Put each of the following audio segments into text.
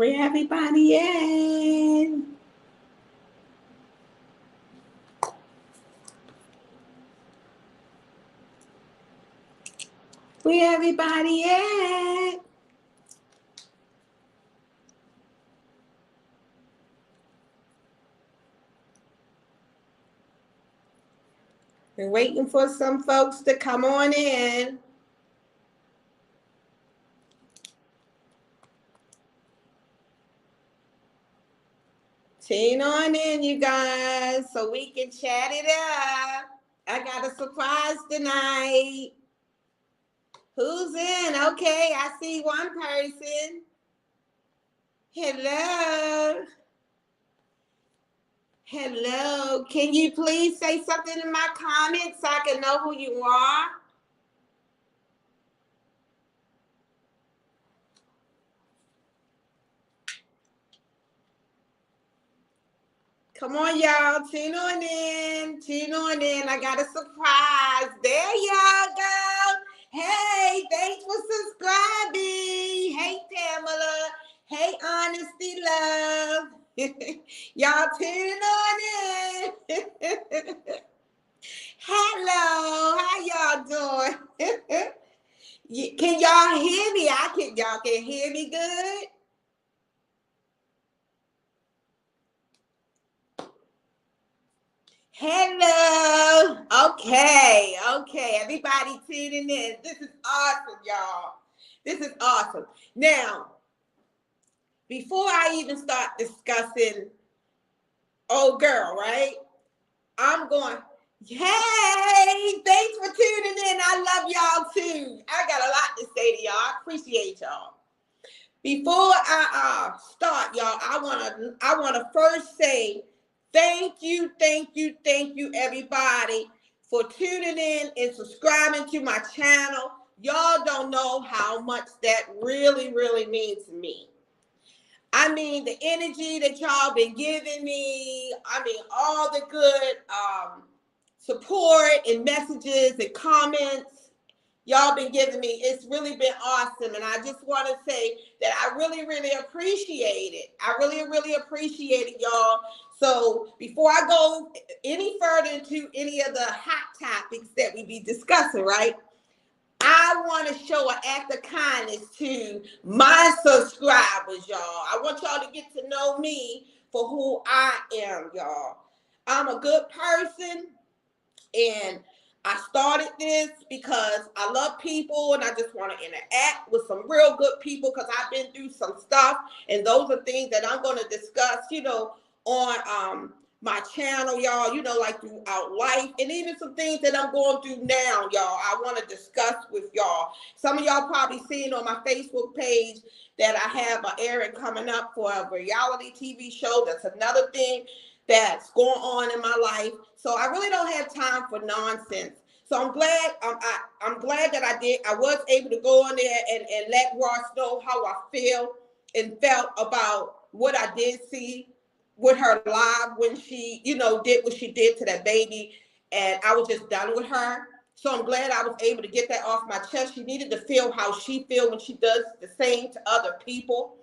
Bring everybody in. Bring everybody in. We're waiting for some folks to come on in. Tune on in, you guys, so we can chat it up. I got a surprise tonight. Who's in? Okay, I see one person. Hello. Hello. Can you please say something in my comments so I can know who you are? Come on, y'all. Tune on in. Tune on in. I got a surprise. There y'all go. Hey, thanks for subscribing. Hey, Tamala. Hey, Honesty Love. Y'all tune on in. Hello. How y'all doing? Can y'all hear me? Y'all can hear me good? Hello. Okay. Everybody tuning in. This is awesome, y'all. This is awesome. Now, before I even start discussing old girl, right? I'm going, hey, thanks for tuning in. I love y'all too. I got a lot to say to y'all. I appreciate y'all. Before I start, y'all, I wanna first say thank you, everybody, for tuning in and subscribing to my channel. Y'all don't know how much that really, really means to me. I mean, the energy that y'all been giving me, I mean, all the good support and messages and comments y'all been giving me, it's really been awesome. And I just want to say that I really, really appreciate it. I really, really appreciate it, y'all. So before I go any further into any of the hot topics that we be discussing, right? I want to show an act of kindness to my subscribers, y'all. I want y'all to get to know me for who I am, y'all. I'm a good person, and I started this because I love people and I just want to interact with some real good people because I've been through some stuff, and those are things that I'm going to discuss, on my channel, y'all, like throughout life, and even some things that I'm going through now, y'all, I want to discuss with y'all. Some of y'all probably seen on my Facebook page that I have an airing coming up for a reality TV show. That's another thing that's going on in my life. So I really don't have time for nonsense. So I'm glad I'm glad that I was able to go on there and let Ross know how I feel and felt about what I did see with her live when she, did what she did to that baby. And I was just done with her. So I'm glad I was able to get that off my chest. She needed to feel how she feels when she does the same to other people,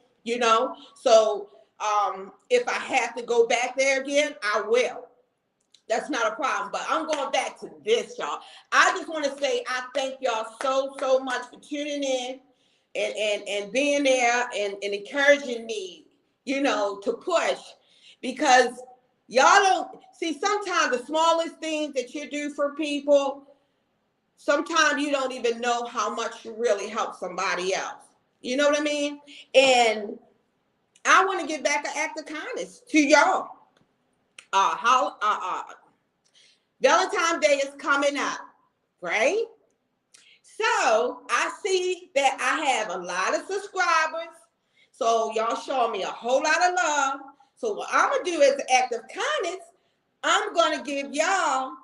So if I have to go back there again, I will. That's not a problem. But I'm going back to this, y'all. I just want to say I thank y'all so much for tuning in and being there and encouraging me, to push. Because y'all don't see, sometimes the smallest things that you do for people, sometimes you don't even know how much you really help somebody else. You know what I mean? And I want to give back an act of kindness to y'all. Valentine's Day is coming up, right? So I see that I have a lot of subscribers. So y'all showing me a whole lot of love. So what I'm gonna do as an act of kindness, I'm gonna give y'all,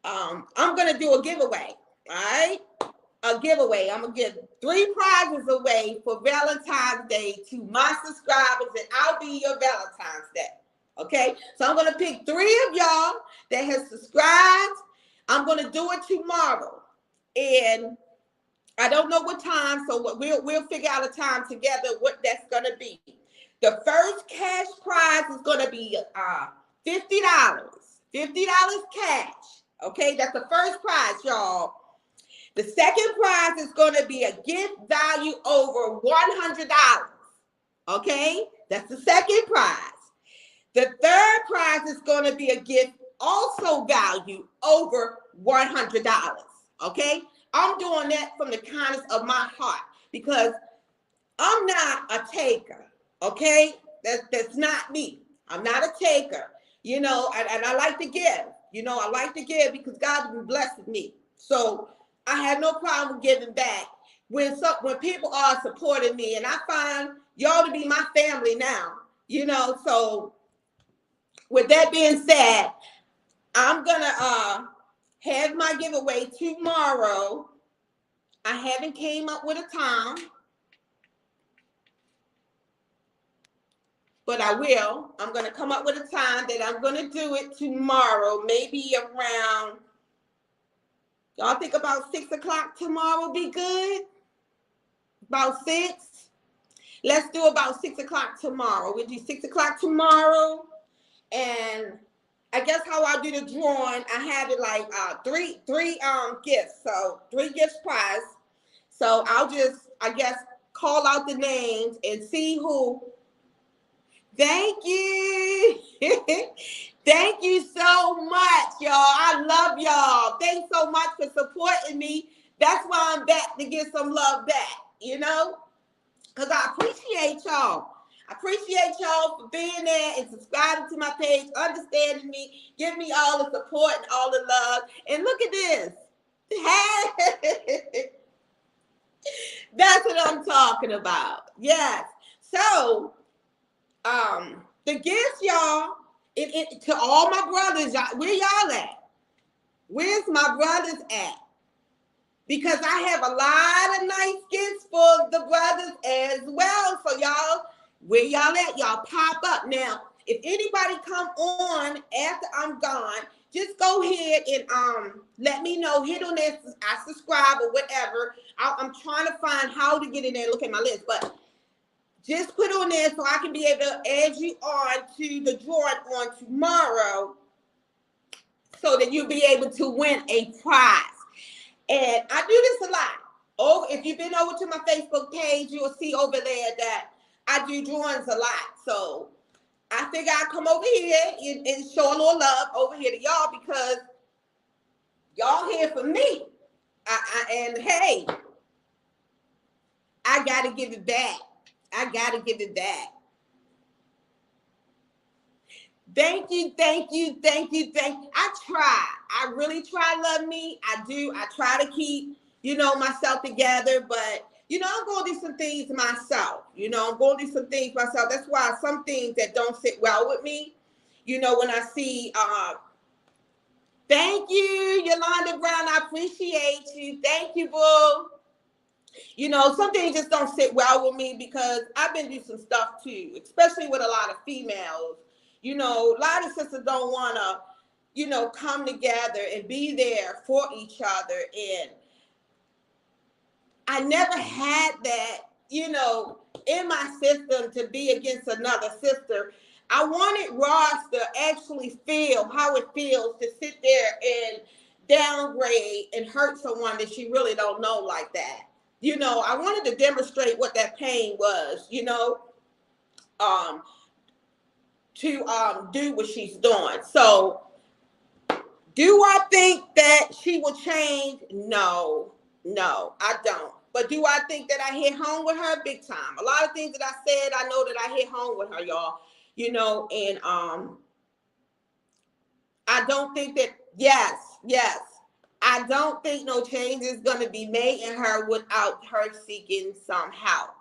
I'm gonna do a giveaway, all right? A giveaway. I'm gonna give 3 prizes away for Valentine's Day to my subscribers, and I'll be your Valentine's Day. Okay, so I'm gonna pick 3 of y'all that has subscribed. I'm gonna do it tomorrow, and I don't know what time, so we'll figure out a time together what that's gonna be. The first cash prize is going to be $50. $50 cash. Okay, that's the first prize, y'all. The second prize is going to be a gift value over $100. Okay, that's the second prize. The third prize is going to be a gift also valued over $100. Okay, I'm doing that from the kindness of my heart because I'm not a taker. Okay, that's not me. I'm not a taker. You know, and I like to give. You know, I like to give because God has been blessing me. So I have no problem giving back when people are supporting me, and I find y'all to be my family now. You know, so with that being said, I'm gonna have my giveaway tomorrow. I haven't came up with a time, but I will. I'm gonna come up with a time that I'm gonna do it tomorrow, maybe around. Y'all think about 6 o'clock tomorrow be good? About 6? Let's do about 6 o'clock tomorrow. We'll do 6 o'clock tomorrow. And I guess how I do the drawing, I have it like three gifts. So 3 gifts prize. So I'll just, I guess, call out the names and see who. Thank you. Thank you so much, y'all. I love y'all. Thanks so much for supporting me. That's why I'm back to get some love back, you know, because I appreciate y'all. I appreciate y'all for being there and subscribing to my page, understanding me, giving me all the support and all the love. And look at this. Hey, that's what I'm talking about. Yes. So, the gifts, y'all, to all my brothers, where y'all at? Where's my brothers at? Because I have a lot of nice gifts for the brothers as well. So y'all, where y'all at? Y'all pop up. Now, if anybody come on after I'm gone, just go ahead and let me know. Hit on that, I subscribe or whatever. I'm trying to find how to get in there and look at my list, but just put on there so I can be able to add you on to the drawing on tomorrow so that you'll be able to win a prize. And I do this a lot. Oh, if you've been over to my Facebook page, you'll see over there that I do drawings a lot. So I figure I'll come over here and show a little love over here to y'all because y'all here for me. And hey, I got to give it back. I got to give it back. Thank you, thank you, thank you, thank you. I try. I really try to love me. I do. I try to keep, myself together. But, I'm going through some things myself. I'm going through some things myself. That's why some things that don't sit well with me, when I see, thank you, Yolanda Brown. I appreciate you. Thank you, boo. Some things just don't sit well with me because I've been through some stuff too, especially with a lot of females. A lot of sisters don't want to, come together and be there for each other. And I never had that, in my system to be against another sister. I wanted Ross to actually feel how it feels to sit there and downgrade and hurt someone that she really don't know like that. I wanted to demonstrate what that pain was, to do what she's doing. So do I think that she will change? No, I don't. But do I think that I hit home with her? Big time. A lot of things that I said, I know that I hit home with her, y'all. And I don't think that, yes. I don't think no change is going to be made in her without her seeking some help.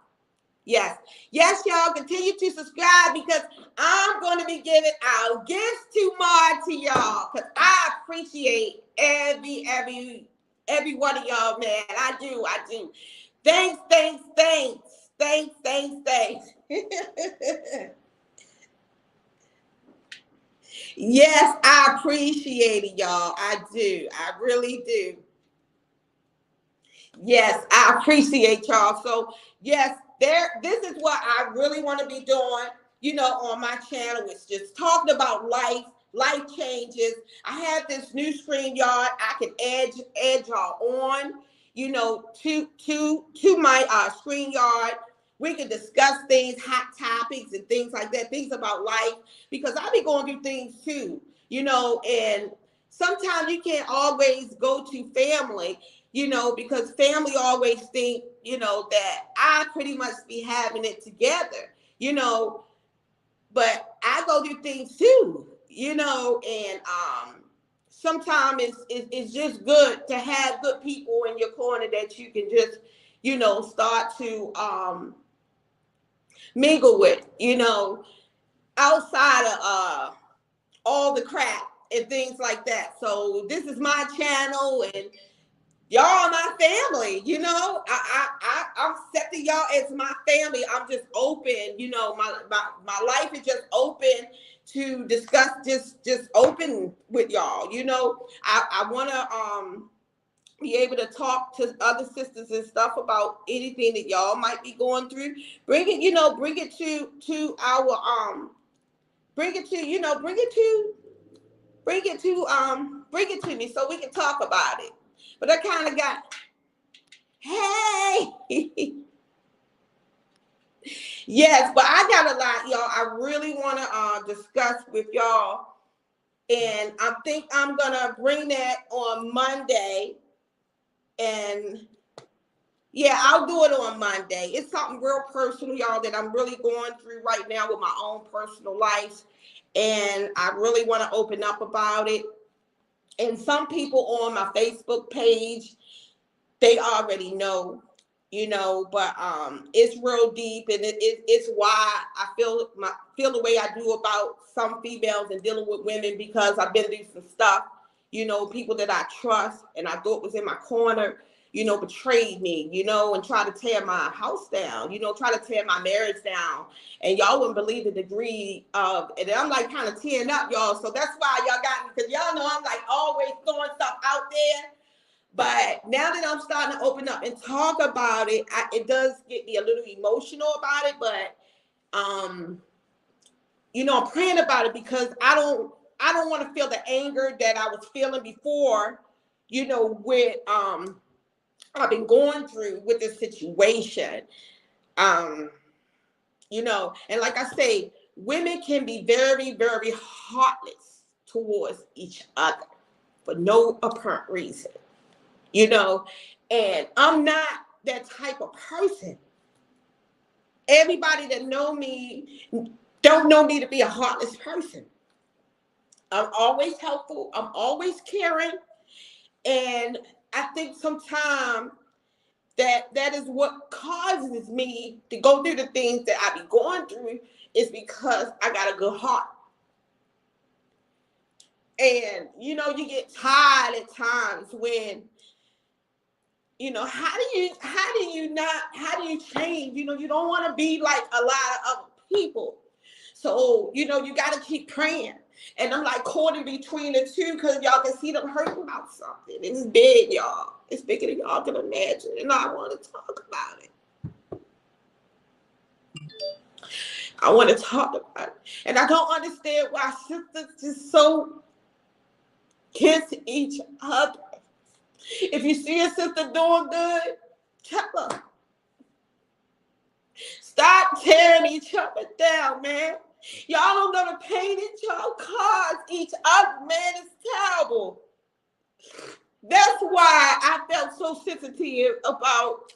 Yes, y'all, continue to subscribe because I'm going to be giving out gifts tomorrow to y'all because I appreciate every one of y'all, man. I do. Thanks. Yes, I appreciate it, y'all. I do. I really do. Yes, I appreciate y'all. So, yes, this is what I really want to be doing, on my channel. It's just talking about life changes. I have this new StreamYard. I can add y'all on, to my StreamYard. We can discuss things, hot topics and things like that, things about life, because I be going through things too, and sometimes you can't always go to family, because family always think, that I pretty much be having it together, but I go through things too, and sometimes it's just good to have good people in your corner that you can just, start to mingle with, outside of all the crap and things like that. So this is my channel, and y'all are my family. I'm accepting y'all as my family. I'm just open. My life is just open to discuss, just open with y'all. I want to be able to talk to other sisters and stuff about anything that y'all might be going through. Bring it, bring it to our bring it to me so we can talk about it. But I kind of got, hey, yes, but I got a lot, y'all. I really want to discuss with y'all, and I think I'm gonna bring that on Monday. And yeah, I'll do it on Monday. It's something real personal, y'all, that I'm really going through right now with my own personal life, and I really want to open up about it. And some people on my Facebook page, they already know, but it's real deep, and it's why I feel the way I do about some females and dealing with women, because I've been through some stuff, people that I trust and I thought was in my corner, betrayed me, and tried to tear my house down, try to tear my marriage down. And y'all wouldn't believe the degree of, and I'm like kind of tearing up, y'all. So that's why y'all got me, because y'all know I'm like always throwing stuff out there. But now that I'm starting to open up and talk about it, it does get me a little emotional about it. But, I'm praying about it, because I don't want to feel the anger that I was feeling before, with, I've been going through with this situation. And like I say, women can be very, very heartless towards each other for no apparent reason. And I'm not that type of person. Everybody that know me don't know me to be a heartless person. I'm always helpful. I'm always caring. And I think sometimes that is what causes me to go through the things that I be going through, is because I got a good heart. And, you get tired at times when, how do you change? You don't want to be like a lot of other people. So, you got to keep praying. And I'm like caught in between the two, because y'all can see them hurting about something. It's big, y'all. It's bigger than y'all can imagine. And I want to talk about it. I want to talk about it. And I don't understand why sisters just so against each other. If you see a sister doing good, tell her. Stop tearing each other down, man. Y'all don't know the pain that y'all cause each other, man. It's terrible. That's why I felt so sensitive about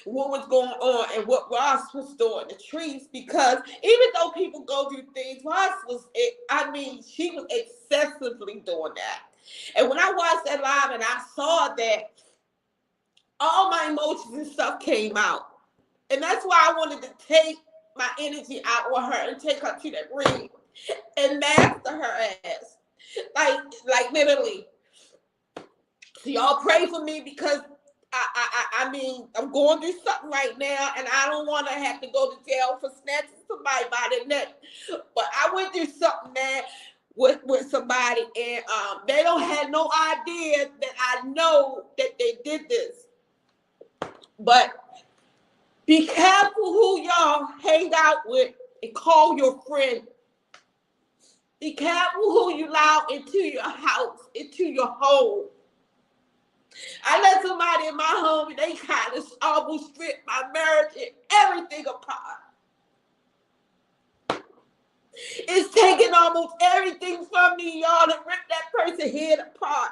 what was going on and what Ross was doing, the trees, because even though people go through things, she was excessively doing that. And when I watched that live and I saw that, all my emotions and stuff came out. And that's why I wanted to take my energy out on her and take her to that ring and master her ass. Like literally. So y'all pray for me, because I'm going through something right now, and I don't want to have to go to jail for snatching somebody by the neck. But I went through something, man, with somebody, and they don't have no idea that I know that they did this. But Be careful who y'all hang out with and call your friend. Be careful who you allow into your house, into your home. I let somebody in my home and they kind of almost stripped my marriage and everything apart. It's taking almost everything from me, y'all, to rip that person's head apart.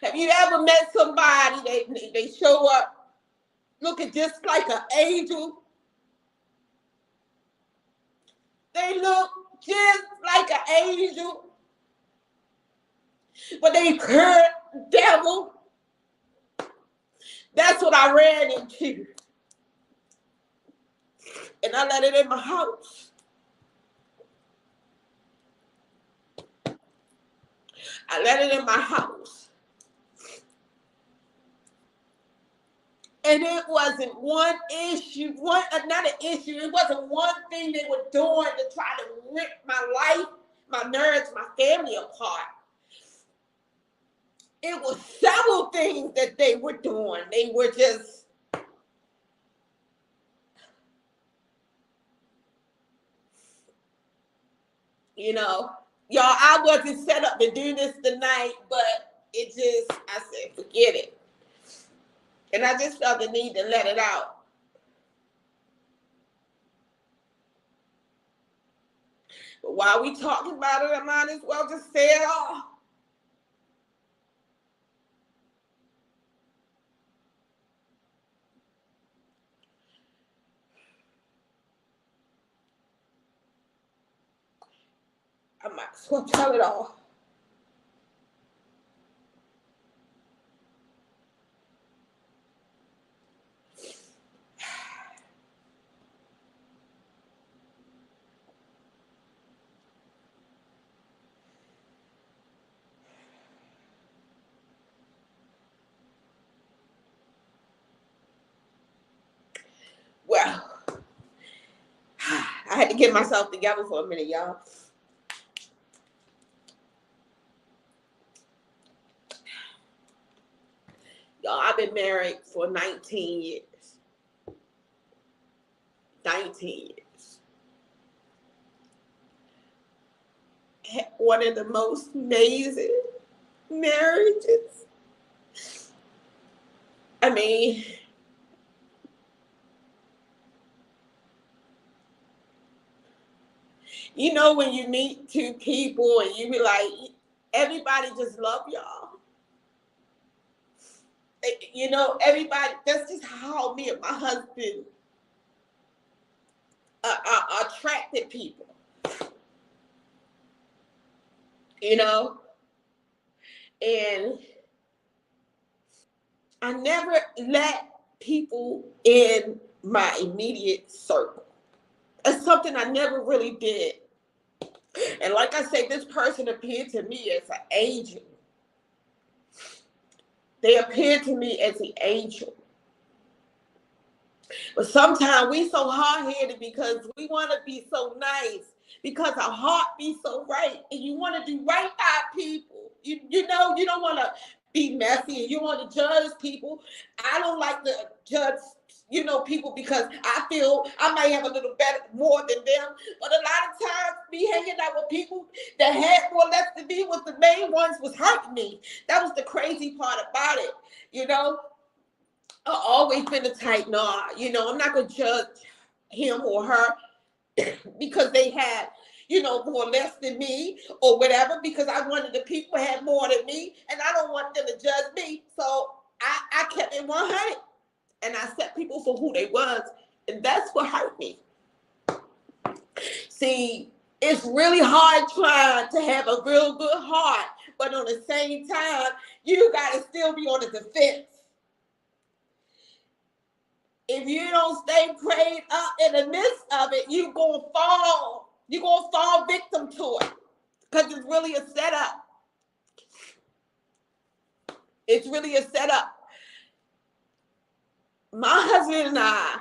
Have you ever met somebody, they show up looking just like an angel? They look just like an angel, but they curse devil. That's what I ran into. And I let it in my house. I let it in my house. And it wasn't one issue, another issue. It wasn't one thing they were doing to try to rip my life, my marriage, my family apart. It was several things that they were doing. They were just, y'all, I wasn't set up to do this tonight, but I said, forget it. And I just felt the need to let it out. But while we talking about it, I might as well just say it all. I might as well tell it all. Well, I had to get myself together for a minute, y'all. Y'all, I've been married for 19 years. 19 years. One of the most amazing marriages. I mean, when you meet two people and you be like, everybody just love y'all. Everybody, that's just how me and my husband are attracted people. And I never let people in my immediate circle. It's something I never really did. And like I say, this person appeared to me as an angel. They appeared to me as an angel. But sometimes we so hard-headed because we want to be so nice, because our heart be so right, and you want to do right by people. You don't want to be messy, and you want to judge people. I don't like to judge, people, because I feel I might have a little better, more than them. But a lot of times, me hanging out with people that had more less than me was the main ones was hurting me. That was the crazy part about it, I've always been the type, I'm not going to judge him or her because they had, more or less than me or whatever, because I wanted the people who had more than me, and I don't want them to judge me. So I kept it 100, and I set people for who they was, and that's what hurt me. See, it's really hard trying to have a real good heart, but on the same time, you got to still be on the defense. If you don't stay prayed up in the midst of it, you're going to fall. You're going to fall victim to it, because it's really a setup. It's really a setup. My husband and I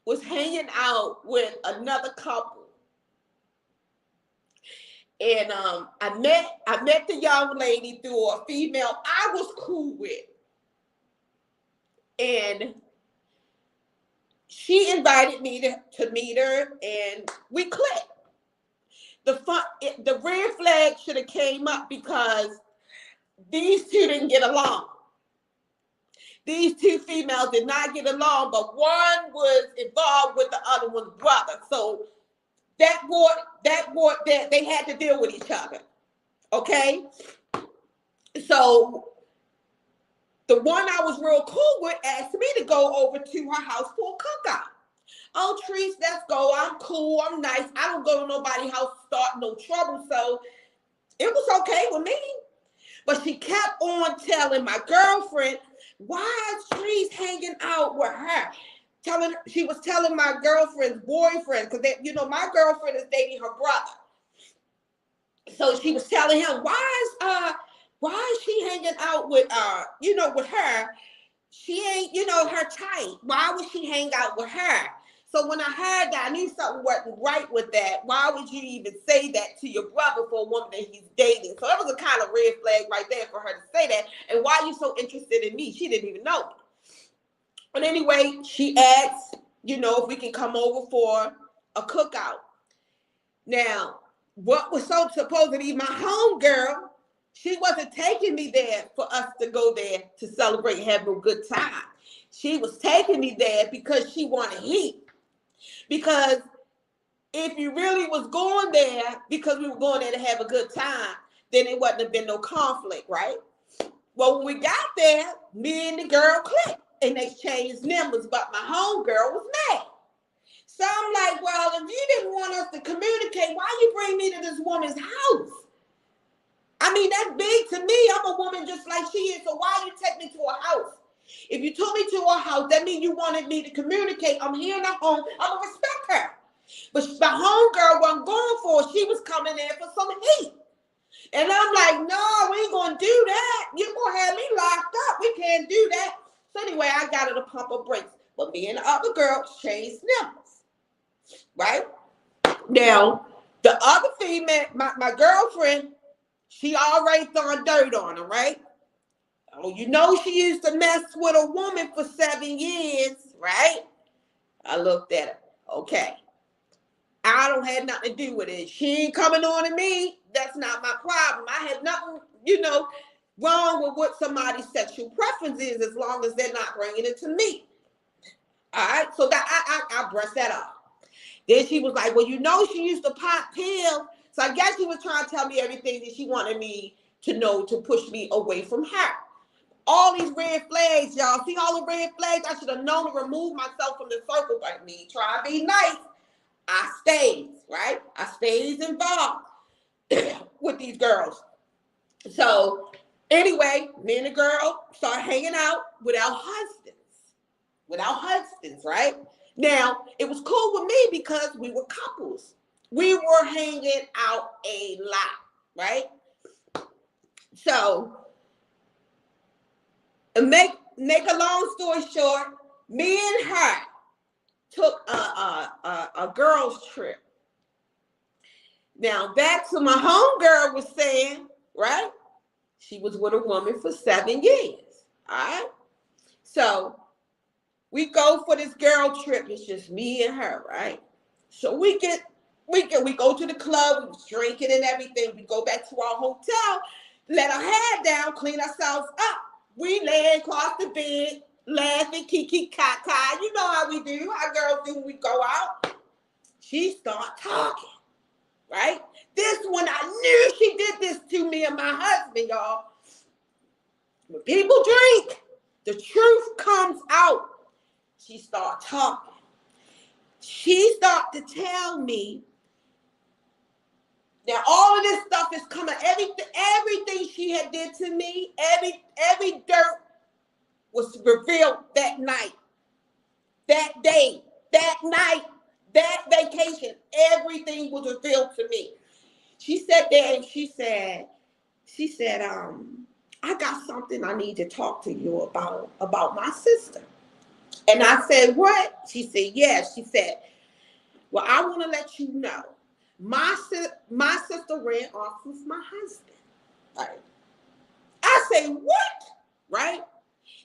was hanging out with another couple. And I met the young lady through a female I was cool with. And she invited me to meet her, and we clicked. The red flag should have came up because these two didn't get along. These two females did not get along, but one was involved with the other one's brother. So that they had to deal with each other. Okay? So the one I was real cool with asked me to go over to her house for a cookout. Oh, Trees, let's go. I'm cool. I'm nice. I don't go to nobody's house to start no trouble. So it was okay with me. But she kept on telling my girlfriend, why is Trees hanging out with her? She was telling my girlfriend's boyfriend, because my girlfriend is dating her brother. So she was telling him, why is she hanging out with with her? She ain't, her type. Why would she hang out with her? So when I heard that, I knew something wasn't right with that. Why would you even say that to your brother for a woman that he's dating? So that was a kind of red flag right there for her to say that. And why are you so interested in me? She didn't even know me. But anyway, she asked, if we can come over for a cookout. Now, what was so supposed to be my home girl, she wasn't taking me there for us to go there to celebrate and have a good time. She was taking me there because she wanted heat. Because if you really was going there because we were going there to have a good time, then it wouldn't have been no conflict, right? Well, when we got there, me and the girl clicked and exchanged numbers, but my homegirl was mad. So I'm like, well, if you didn't want us to communicate, why you bring me to this woman's house? I mean, that's big to me. I'm a woman just like she is, so why you take me to a house? If you took me to a house, that means you wanted me to communicate. I'm here in her home. I'm going to respect her. But my homegirl wasn't going for it. She was coming in for some heat. And I'm like, no, we ain't going to do that. You're going to have me locked up. We can't do that. So anyway, I got her to pump her brakes. But me and the other girl changed numbers. Right? Now, the other female, my girlfriend, she already throwing dirt on her, right? Oh, she used to mess with a woman for 7 years, right? I looked at her. Okay. I don't have nothing to do with it. She ain't coming on to me. That's not my problem. I have nothing, wrong with what somebody's sexual preference is as long as they're not bringing it to me. All right? So that I brushed that off. Then she was like, well, she used to pop pills. So I guess she was trying to tell me everything that she wanted me to know to push me away from her. All these red flags, y'all. See all the red flags? I should have known to remove myself from the circle by me. Try to be nice. I stays, right? I stays involved with these girls. So anyway, me and the girl started hanging out without husbands, right? Now, it was cool with me because we were couples. We were hanging out a lot, right? So, make a long story short, me and her took a girls trip. Now, back to my homegirl was saying, right? She was with a woman for 7 years, all right? So, we go for this girl trip. It's just me and her, right? So we go to the club. We was drinking and everything. We go back to our hotel, let our hair down, clean ourselves up. We lay across the bed, laughing, kiki, kaka. You know how we do. How girls do when we go out. She start talking, right? This one, I knew she did this to me and my husband, y'all. When people drink, the truth comes out. She started talking. She started to tell me. Now all of this stuff is coming. Everything she had did to me, every dirt was revealed that night, that day, that night, that vacation. Everything was revealed to me. She sat there and she said, I got something I need to talk to you about my sister. And I said, what? She said, yes. She said, well, I want to let you know My sister ran off with my husband. Right? I say, what? Right?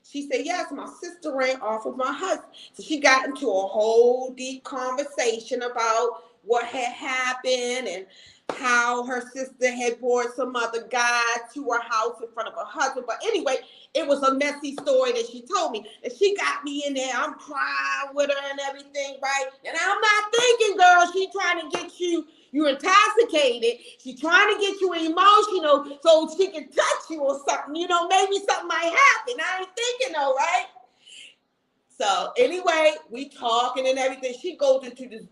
She said, yes, my sister ran off with my husband. So she got into a whole deep conversation about what had happened and how her sister had brought some other guy to her house in front of her husband. But anyway, it was a messy story that she told me. And she got me in there. I'm crying with her and everything, right? And I'm not thinking, girl, she trying to get you intoxicated. She's trying to get you emotional so she can touch you or something. You know, maybe something might happen. I ain't thinking though, right? So anyway, we talking and everything. She goes into this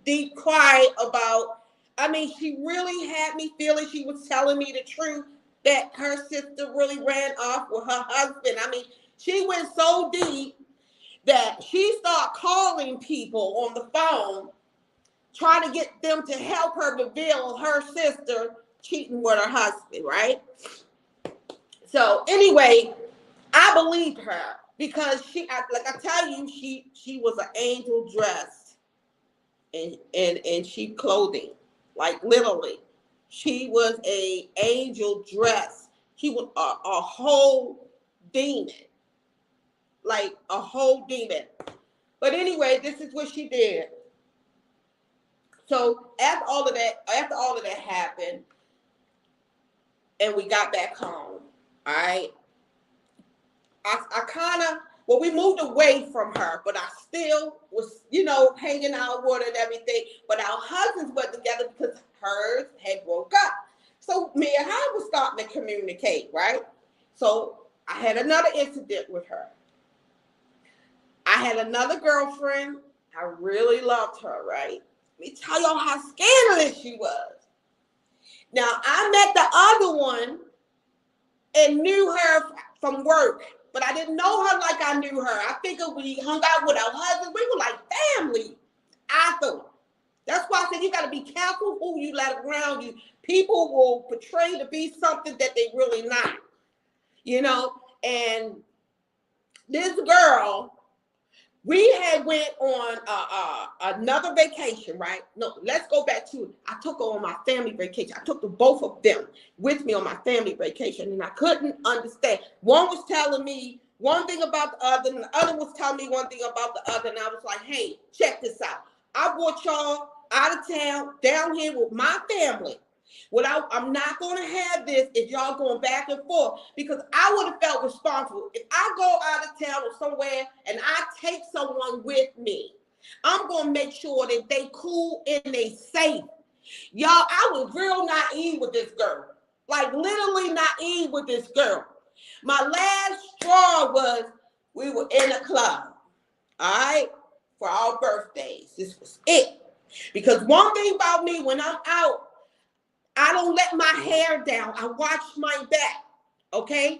deep cry about, I mean, she really had me feeling she was telling me the truth that her sister really ran off with her husband. I mean, she went so deep that she started calling people on the phone trying to get them to help her reveal her sister cheating with her husband, right? So anyway, I believed her because like I tell you, she was an angel dressed in sheep clothing, like literally. She was a angel dressed. She was a whole demon, like a whole demon. But anyway, this is what she did. So after all of that happened, and we got back home, all right, I kind of, well, we moved away from her, but I still was, hanging out with her and everything. But our husbands were together because hers had broke up. So me and her was starting to communicate, right? So I had another incident with her. I had another girlfriend. I really loved her, right? Let me tell y'all how scandalous she was. Now, I met the other one and knew her from work, but I didn't know her like I knew her. I figured we hung out with our husbands. We were like family, I thought. That's why I said you got to be careful who you let around you. People will portray to be something that they really not, And this girl, we had went on another vacation, right? No, let's go back to it. I took her on my family vacation. I took the both of them with me on my family vacation, and I couldn't understand. One was telling me one thing about the other, and the other was telling me one thing about the other, and I was like, hey, check this out. I brought y'all out of town, down here with my family. I'm not going to have this if y'all going back and forth, because I would have felt responsible. If I go out of town or somewhere and I take someone with me, I'm going to make sure that they cool and they safe. Y'all, I was real naive with this girl. Like literally naive with this girl. My last straw was we were in a club, all right, for our birthdays. This was it. Because one thing about me, when I'm out, I don't let my hair down. I watch my back, okay?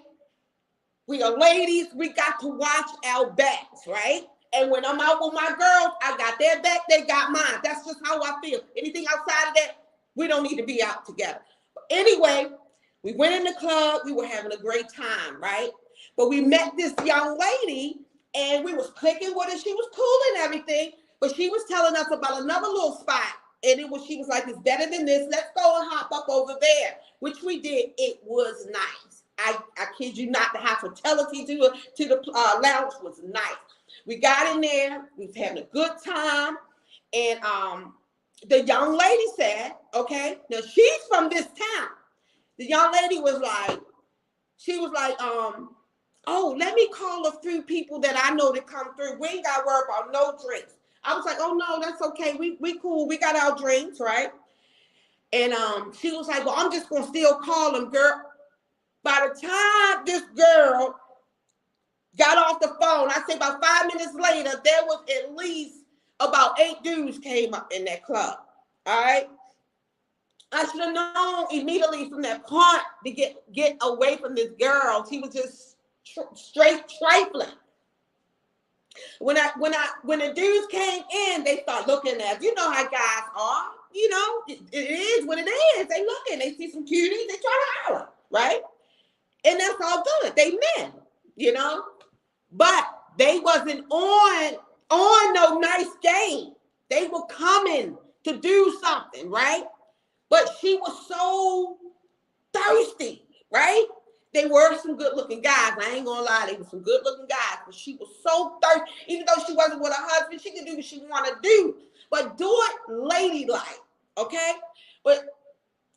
We are ladies. We got to watch our backs, right? And when I'm out with my girls, I got their back, they got mine. That's just how I feel. Anything outside of that, we don't need to be out together. But anyway, we went in the club. We were having a great time, right? But we met this young lady, and we was clicking with her. She was cool and everything, but she was telling us about another little spot. And she was like, it's better than this. Let's go and hop up over there, which we did. It was nice. I kid you not, the hospitality to the lounge was nice. We got in there. We was having a good time. And the young lady said, okay, now she's from this town. The young lady was like, oh, let me call a few people that I know that come through. We ain't got to worry about no drinks. I was like, oh, no, that's okay. We cool. We got our drinks, right? And she was like, well, I'm just going to still call them, girl. By the time this girl got off the phone, I say about 5 minutes later, there was at least about 8 dudes came up in that club, all right? I should have known immediately from that point to get away from this girl. She was just straight trifling. When the dudes came in, they start looking at, you know how guys are, it is what it is. They looking, they see some cuties, they try to holler, right? And that's all good. They men, but they wasn't on no nice game. They were coming to do something, right? But she was so thirsty, right? They were some good-looking guys. I ain't gonna lie, they were some good-looking guys, but she was so thirsty. Even though she wasn't with her husband, she could do what she wanted to do, but do it ladylike, okay? But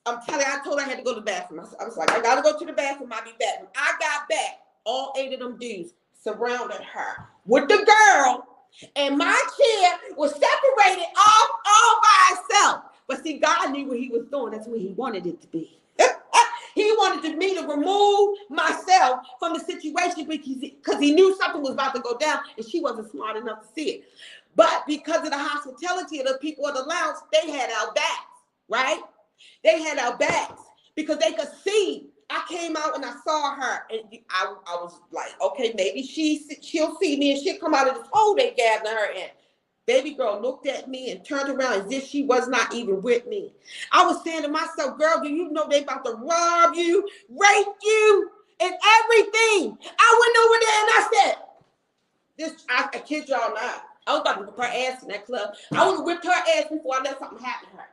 I'm telling you, I told her I had to go to the bathroom. I was like, I gotta go to the bathroom. I'll be back. When I got back, all 8 of them dudes surrounded her with the girl, and my chair was separated off all by itself. But see, God knew what he was doing. That's where he wanted it to be. He wanted me to remove myself from the situation because he knew something was about to go down, and she wasn't smart enough to see it. But because of the hospitality of the people of the lounge, they had our backs, right? They had our backs because they could see. I came out and I saw her, and I was like, okay, maybe she'll see me and she'll come out of this hole they gathered her in. Baby girl looked at me and turned around as if she was not even with me. I was saying to myself, girl, do you know they about to rob you, rape you, and everything? I went over there and I said, I kid y'all not. I was about to whip her ass in that club. I would have whipped her ass before I let something happen to her.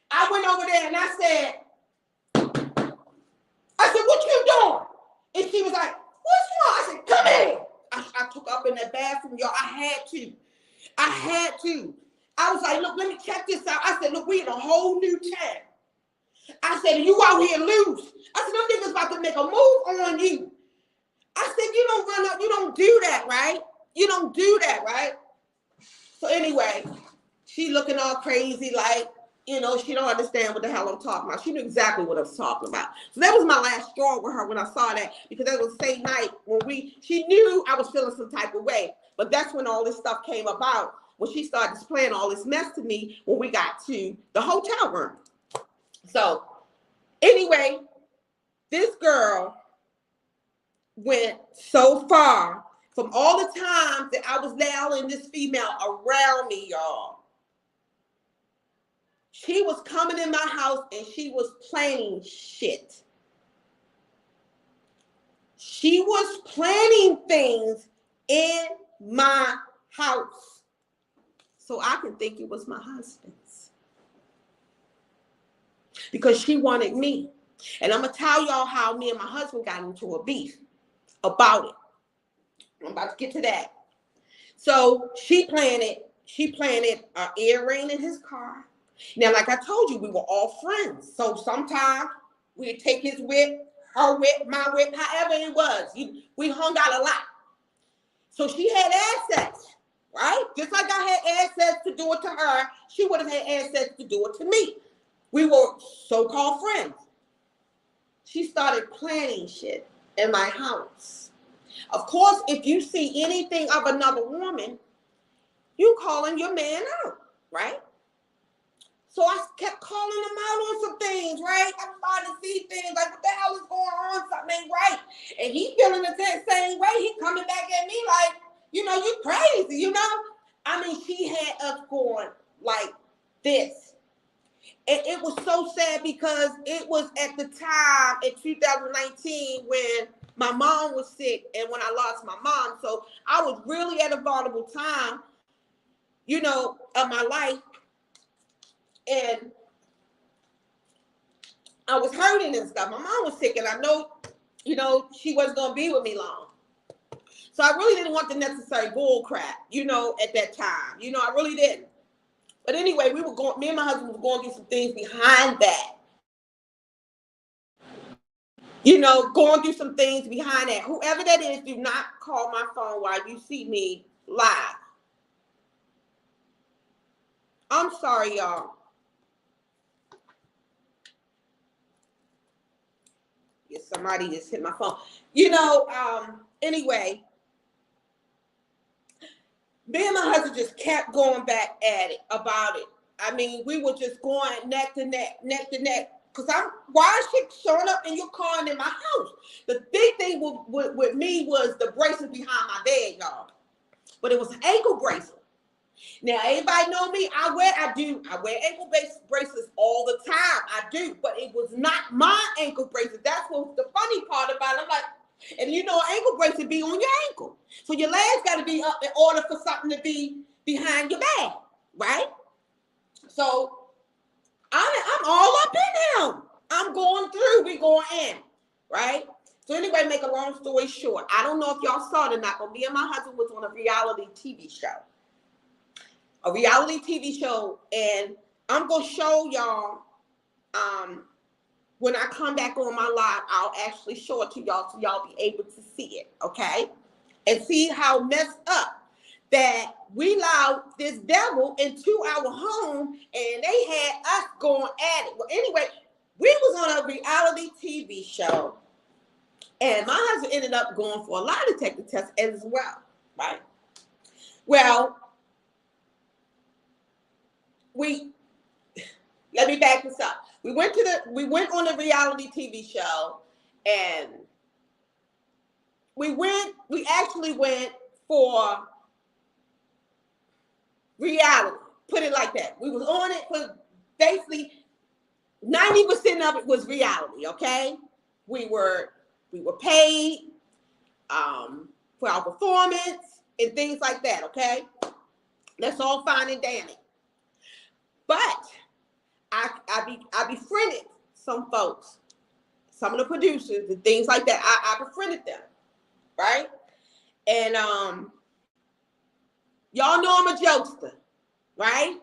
I went over there and I said, what you doing? And she was like, what's wrong? I said, come here. I took up in that bathroom, y'all. I had to. I was like, look, let me check this out. I said, look, we in a whole new town. I said, you out here loose. I said, them niggas about to make a move on you. I said, you don't run up, you don't do that, right? You don't do that, right? So anyway, she looking all crazy like, you know, she don't understand what the hell I'm talking about. She knew exactly what I was talking about. So that was my last straw with her when I saw that, because that was the same night when she knew I was feeling some type of way. But that's when all this stuff came about, when she started displaying all this mess to me when we got to the hotel room. So anyway, this girl went so far from all the times that I was allowing this female around me, y'all. She was coming in my house and she was planning shit. She was planning things in my house so I can think it was my husband's. Because she wanted me. And I'm going to tell y'all how me and my husband got into a beef about it. I'm about to get to that. So she planted an earring in his car. Now, like I told you, we were all friends. So sometimes we'd take his whip, her whip, my whip, however it was. We hung out a lot. So she had assets, right? Just like I had assets to do it to her, she would have had assets to do it to me. We were so-called friends. She started planning shit in my house. Of course, if you see anything of another woman, you calling your man out, right? So I kept calling him out on some things, right? I'm starting to see things like, what the hell is going on? Something ain't right. And he feeling the same way. He coming back at me like, you know, you crazy, you know? I mean, she had us going like this. And it was so sad because it was at the time in 2019 when my mom was sick and when I lost my mom. So I was really at a vulnerable time, you know, of my life. And I was hurting and stuff. My mom was sick and I know, you know, she wasn't going to be with me long. So I really didn't want the necessary bull crap, you know, at that time. You know, I really didn't. But anyway, me and my husband were going through some things behind that. You know, going through some things behind that. Whoever that is, do not call my phone while you see me live. I'm sorry, y'all. Yeah, somebody just hit my phone. You know, anyway, me and my husband just kept going back at it about it. I mean, we were just going neck to neck. Because why is she showing up in your car and in my house? The big thing with me was the bracelet behind my bed, y'all. But it was an ankle bracelet. Now, everybody know me. I wear ankle bracelets all the time. I do. But it was not my ankle bracelet. That's what's the funny part about it. I'm like, and you know, an ankle bracelet be on your ankle. So your legs got to be up in order for something to be behind your back, right? So I'm all up in him. I'm going through. We going in, right? So anyway, make a long story short, I don't know if y'all saw it or not, but me and my husband was on a reality TV show. And I'm going to show y'all, when I come back on my live, I'll actually show it to y'all so y'all be able to see it, okay? And see how messed up that we allowed this devil into our home, and they had us going at it. Well, anyway, we was on a reality TV show, and my husband ended up going for a lie detector test as well, right? Well, let me back this up. We went on a reality TV show, and we actually went for reality. Put it like that. We was on it for basically 90% of it was reality, okay? We were paid for our performance and things like that, okay? That's all fine and dandy. But I befriended some folks, some of the producers and things like that. I befriended them, right? And y'all know I'm a jokester, right?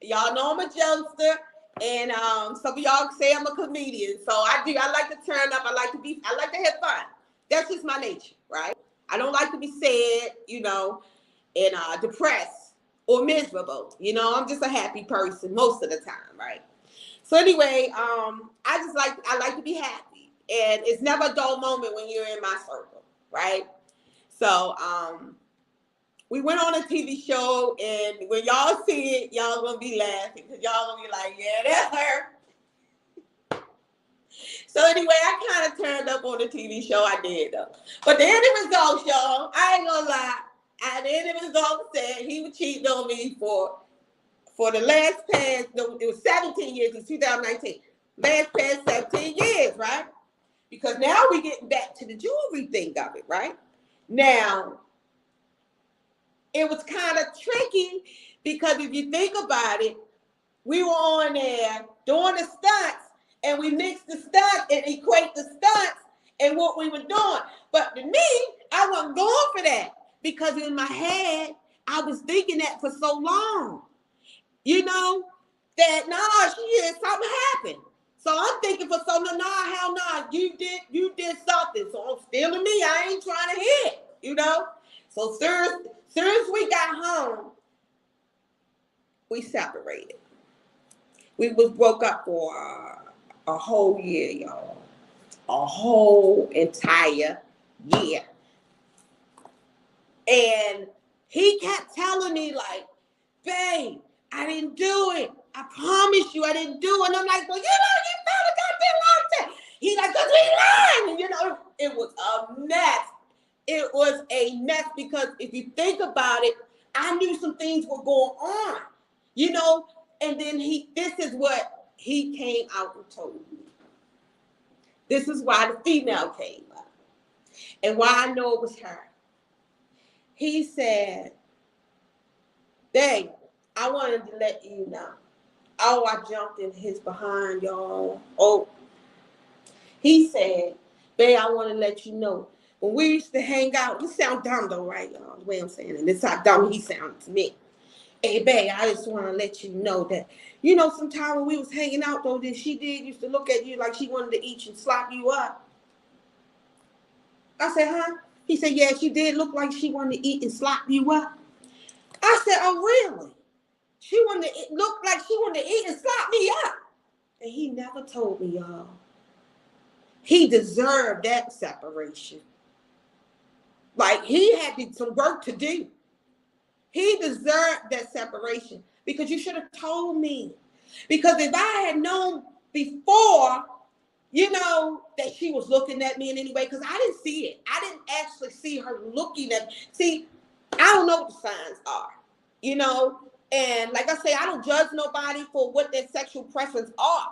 Y'all know I'm a jokester, and some of y'all say I'm a comedian. So I like to turn up. I like to have fun. That's just my nature, right? I don't like to be sad, and depressed or miserable. I'm just a happy person most of the time, right? So anyway, I like to be happy, and it's never a dull moment when you're in my circle, right? So we went on a TV show, and when y'all see it, y'all gonna be laughing because y'all gonna be like, yeah, that's her. So anyway, I kind of turned up on the TV show. I did though. But the end results, y'all, I ain't gonna lie. At the end results said he was cheating on me for the last past, no, it was 17 years, it's 2019. Last past 17 years, right? Because now we getting back to the jewelry thing of it, right? Now, it was kind of tricky because if you think about it, we were on there doing the stunts, and we mixed the stunts and equate the stunts and what we were doing. But to me, I wasn't going for that because in my head, I was thinking that for so long. That something happened. So I'm thinking for so long, hell no, you did something. So I'm still in me. I ain't trying to hit, So soon as we got home, we separated. We was broke up for a whole year, y'all. A whole entire year. And he kept telling me like, babe, I didn't do it. I promise you I didn't do it. And I'm like, well, you found a goddamn lie. He's like, because we lying. And, it was a mess. It was a mess because if you think about it, I knew some things were going on, and then this is what he came out and told me. This is why the female came up and why I know it was her. He said, babe, I wanted to let you know. Oh, I jumped in his behind, y'all. Oh, he said, babe, I want to let you know. When we used to hang out, you sound dumb though, right, y'all? The way I'm saying it. This is how dumb he sounded to me. Hey, babe, I just want to let you know that, sometime when we was hanging out though, that she used to look at you like she wanted to eat and slap you up. I said, huh? He said, yeah, she did look like she wanted to eat and slap you up. I said, oh, really? She wanted to look like she wanted to eat and slap me up. And he never told me, y'all. He deserved that separation. Like, he had some work to do. He deserved that separation because you should have told me. Because if I had known before, that she was looking at me in any way, because I didn't see it. I didn't actually see her looking at me. See, I don't know what the signs are, and like I say, I don't judge nobody for what their sexual preferences are.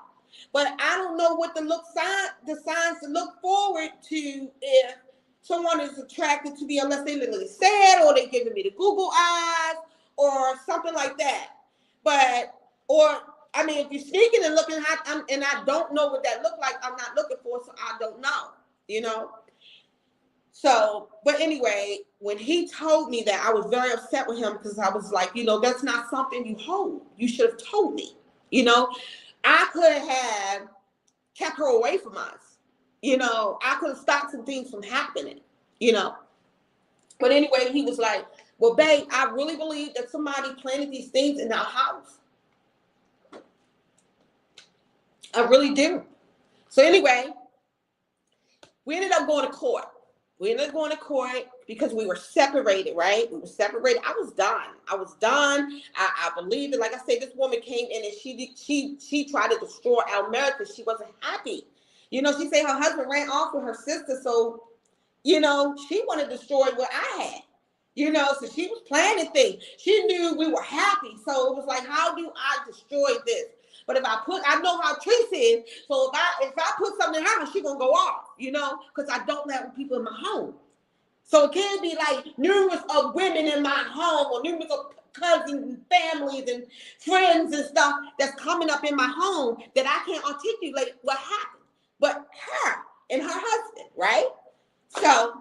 But I don't know what the signs to look forward to if someone is attracted to me, unless they literally sad or they're giving me the Google eyes or something like that. But Or, I mean, if you're sneaking and looking hot, and I don't know what that looked like, I'm not looking for, so I don't know, you know? So, but anyway, when he told me that, I was very upset with him because I was like, you know, that's not something you hold. You should have told me, you know? I could have kept her away from us. You know, I could have stopped some things from happening, you know? But anyway, he was like, well, babe, I really believe that somebody planted these things in our house. I really do. So anyway, we ended up going to court. We ended up going to court because we were separated, right? We were separated. I was done. I was done. I believed it. Like I said, this woman came in and she tried to destroy our marriage because she wasn't happy. You know, she said her husband ran off with her sister, so you know, she wanted to destroy what I had. You know, so she was planning things. She knew we were happy. So it was like, how do I destroy this? But if I know how Tracy is. So if I put something in her house, she's gonna go off, you know, because I don't let people in my home. So it can't be like numerous of women in my home or numerous of cousins and families and friends and stuff that's coming up in my home that I can't articulate what happened. But her and her husband, right? So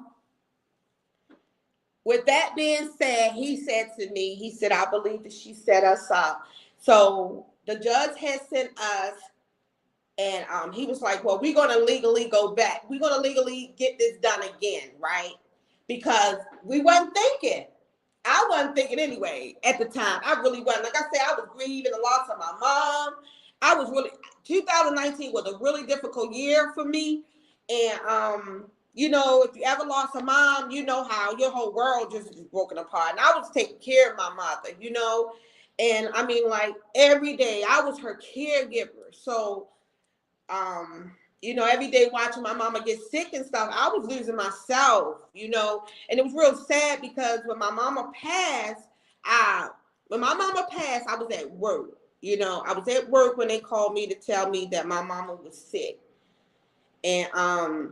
with that being said, he said to me, he said, I believe that she set us up. So the judge had sent us, and he was like, well, we're going to legally go back. We're going to legally get this done again, right? Because we wasn't thinking. I wasn't thinking anyway at the time. I really wasn't. Like I said, I was grieving the loss of my mom. 2019 was a really difficult year for me. And, you know, if you ever lost a mom, you know how your whole world just is broken apart. And I was taking care of my mother, you know. And I mean, like every day I was her caregiver. So, you know, every day watching my mama get sick and stuff, I was losing myself, you know. And it was real sad because when my mama passed, I was at work. You know, I was at work when they called me to tell me that my mama was sick. And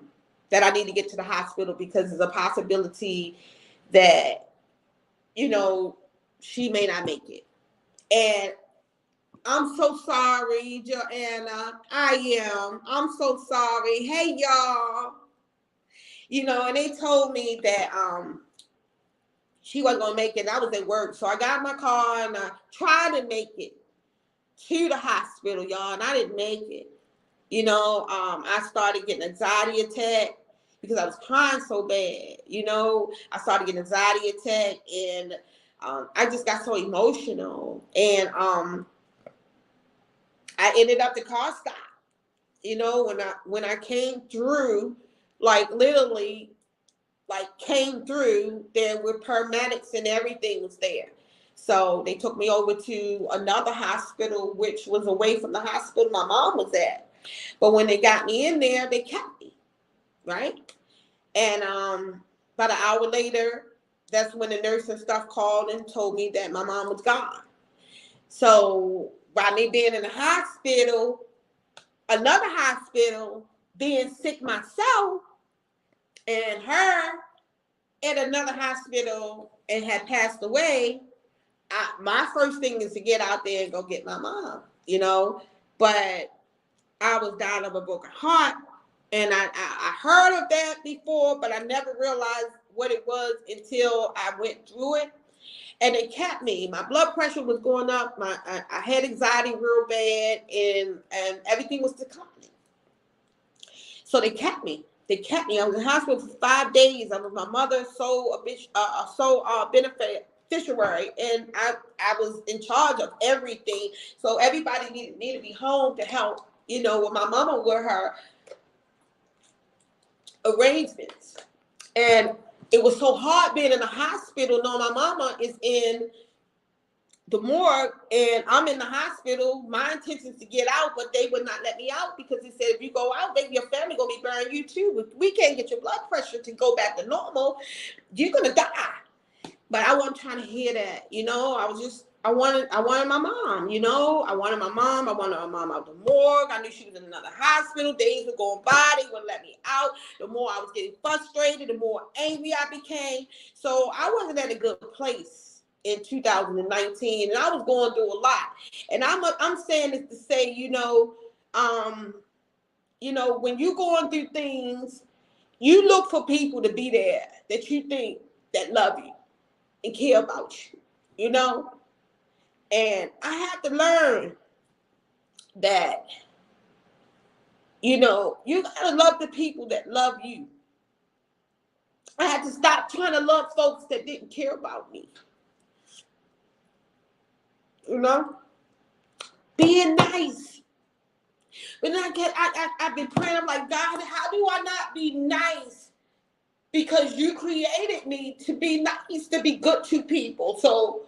that I need to get to the hospital because there's a possibility that, you know, she may not make it. And I'm so sorry, Joanna. I'm so sorry. Hey, y'all. You know, and they told me that she wasn't going to make it. I was at work. So I got in my car and I tried to make it to the hospital, y'all, and I didn't make it. You know, I started getting anxiety attack because I was crying so bad. You know, I started getting anxiety attack, and I just got so emotional. And I ended up the car stop. You know, when I came through, like literally, like came through, there were paramedics and everything was there. So they took me over to another hospital, which was away from the hospital my mom was at. But when they got me in there, they kept me, right? And about an hour later, that's when the nurse and stuff called and told me that my mom was gone. So by me being in the hospital, another hospital, being sick myself, and her at another hospital and had passed away, my first thing is to get out there and go get my mom, you know. But I was dying of a broken heart, and I heard of that before, but I never realized what it was until I went through it. And it kept me. My blood pressure was going up. I had anxiety real bad, and everything was declining. So they kept me. They kept me. I was in hospital for 5 days. I was my mother's sole beneficiary, and I was in charge of everything. So everybody needed to be home to help. You know, with my mama with her arrangements, and it was so hard being in the hospital. No, my mama is in the morgue and I'm in the hospital. My intention is to get out, but they would not let me out because they said if you go out, baby, your family gonna be burying you too. If we can't get your blood pressure to go back to normal, you're gonna die. But I wasn't trying to hear that, you know. I wanted my mom, you know. I wanted my mom out the morgue. I knew she was in another hospital. Days were going by, they wouldn't let me out. The more I was getting frustrated, the more angry I became. So I wasn't at a good place. in 2019, and I was going through a lot. And I'm saying this to say, when you're going through things, you look for people to be there that you think that love you and care about you, And I had to learn that, you gotta love the people that love you. I had to stop trying to love folks that didn't care about me. Being nice. But then I've been praying, I'm like, God, how do I not be nice? Because you created me to be nice, to be good to people. So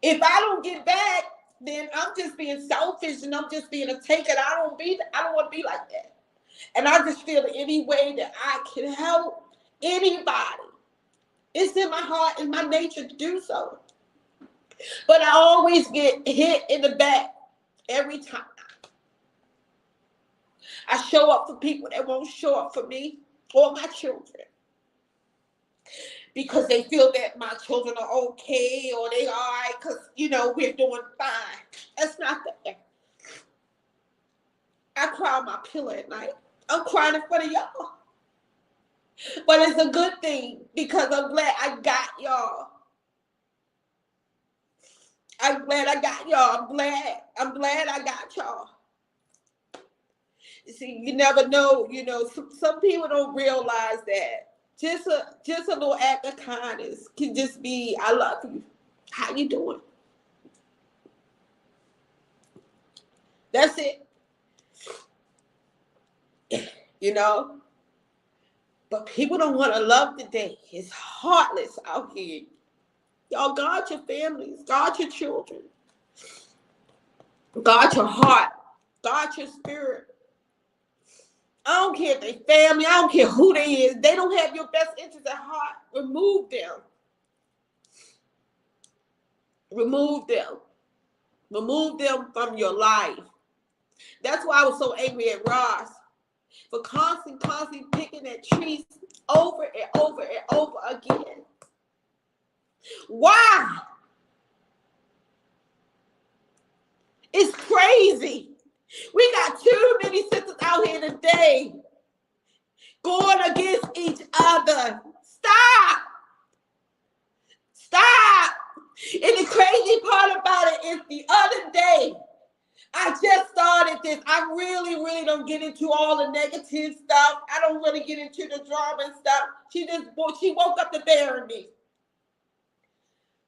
if I don't get back, then I'm just being selfish and I'm just being a taker. I don't want to be like that. And I just feel that any way that I can help anybody, it's in my heart and my nature to do so. But I always get hit in the back every time. I show up for people that won't show up for me or my children because they feel that my children are okay or they all right because, we're doing fine. That's not fair. I cry on my pillow at night. I'm crying in front of y'all. But it's a good thing because I'm glad I got y'all. I'm glad I got y'all. I'm glad I got y'all. See, you never know, some people don't realize that just a little act of kindness can just be, I love you. How you doing? That's it. But people don't want to love today. It's heartless out here. Y'all guard your families, guard your children, guard your heart, guard your spirit. I don't care if they family, I don't care who they is. They don't have your best interest at heart. Remove them. Remove them. Remove them from your life. That's why I was so angry at Ross for constantly picking at trees over and over and over again. Why? It's crazy. We got too many sisters out here today going against each other. Stop. Stop. And the crazy part about it is the other day, I just started this. I really, really don't get into all the negative stuff. I don't really get into the drama and stuff. She woke up to bury me.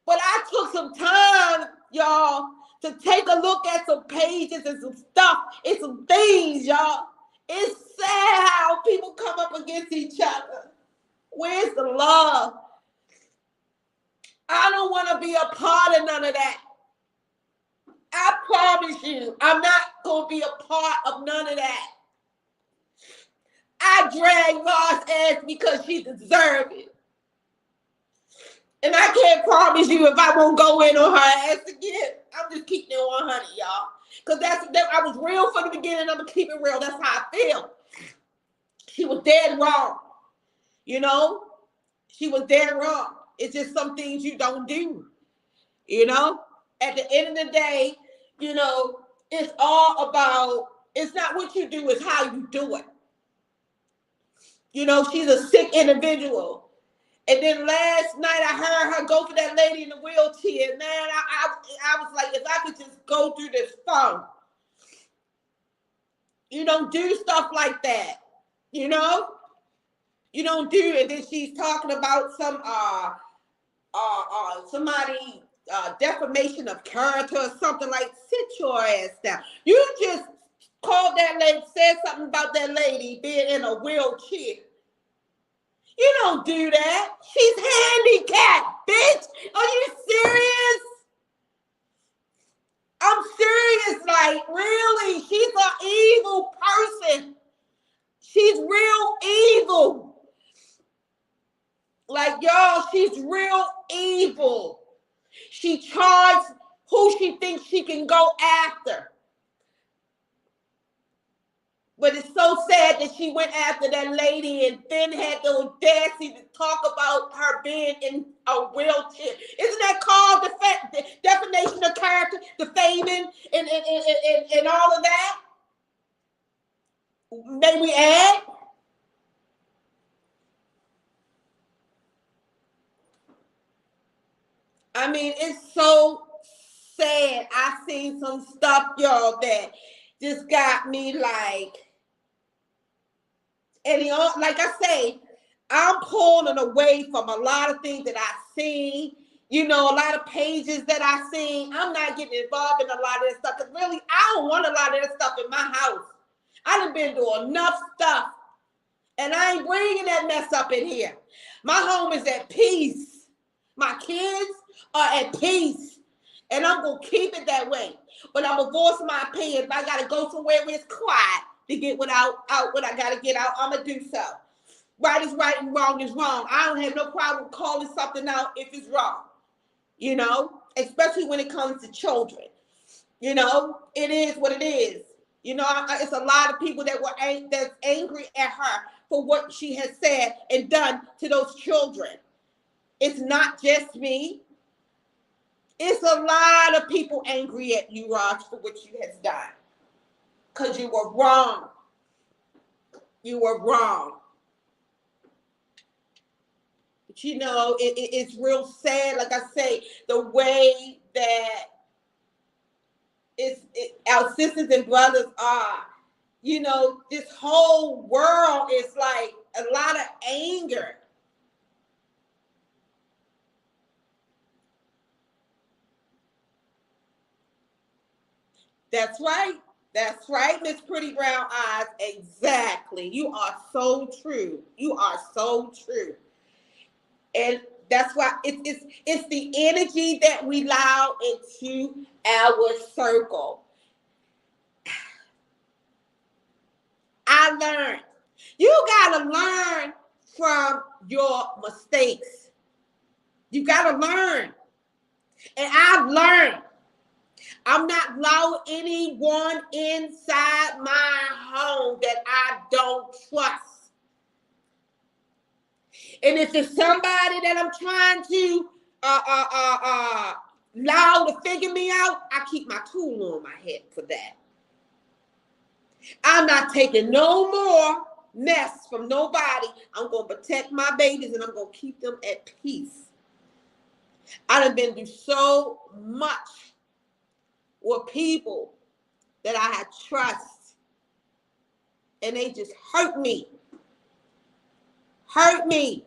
But I took some time, y'all, to take a look at some pages and some stuff and some things, y'all. It's sad how people come up against each other. Where's the love? I don't want to be a part of none of that. I promise you, I'm not going to be a part of none of that. I drag Ross' ass because she deserves it. And I can't promise you if I won't go in on her ass again. I'm just keeping it 100, y'all. Because I was real from the beginning. I'm going to keep it real. That's how I feel. She was dead wrong. She was dead wrong. It's just some things you don't do. At the end of the day, it's all about, it's not what you do, it's how you do it. She's a sick individual. And then last night I heard her go for that lady in the wheelchair. Man, I was like, if I could just go through this phone. You don't do stuff like that. You don't do it. And then she's talking about somebody defamation of character or something like, sit your ass down. You just called that lady, said something about that lady being in a wheelchair. You don't do that. She's handicapped, bitch. Are you serious? I'm serious, like, really. She's an evil person. She's real evil. Like, y'all, she's real evil. She charges who she thinks she can go after. But it's so sad that she went after that lady and then had the audacity to talk about her being in a wheelchair. Isn't that called the defamation of character, defaming, and all of that? May we add? I mean, it's so sad. I seen some stuff, y'all, that just got me like, and like I say, I'm pulling away from a lot of things that I see. You know, a lot of pages that I seen. I'm not getting involved in a lot of that stuff because really, I don't want a lot of that stuff in my house. I done been through enough stuff, and I ain't bringing that mess up in here. My home is at peace. My kids are at peace, and I'm gonna keep it that way. But I'm gonna voice my opinion. If I gotta go somewhere where it's quiet to get what I gotta get out, I'm gonna do so. Right is right and wrong is wrong. I don't have no problem calling something out if it's wrong. You know, especially when it comes to children. You know, it is what it is. You know, it's a lot of people that's angry at her for what she has said and done to those children. It's not just me. It's a lot of people angry at you, Raj, for what you has done. Because you were wrong. You were wrong. But you know, it's real sad, like I say, the way that our sisters and brothers are. You know, this whole world is like a lot of anger. That's right. That's right, Miss Pretty Brown Eyes. Exactly. You are so true. You are so true. And that's why it's the energy that we allow into our circle. I learned. You gotta learn from your mistakes. You gotta learn. And I've learned. I'm not allowing anyone inside my home that I don't trust. And if it's somebody that I'm trying to allow to figure me out, I keep my tool on my head for that. I'm not taking no more mess from nobody. I'm going to protect my babies and I'm going to keep them at peace. I done been through so much with people that I had trust, and they just hurt me. Hurt me.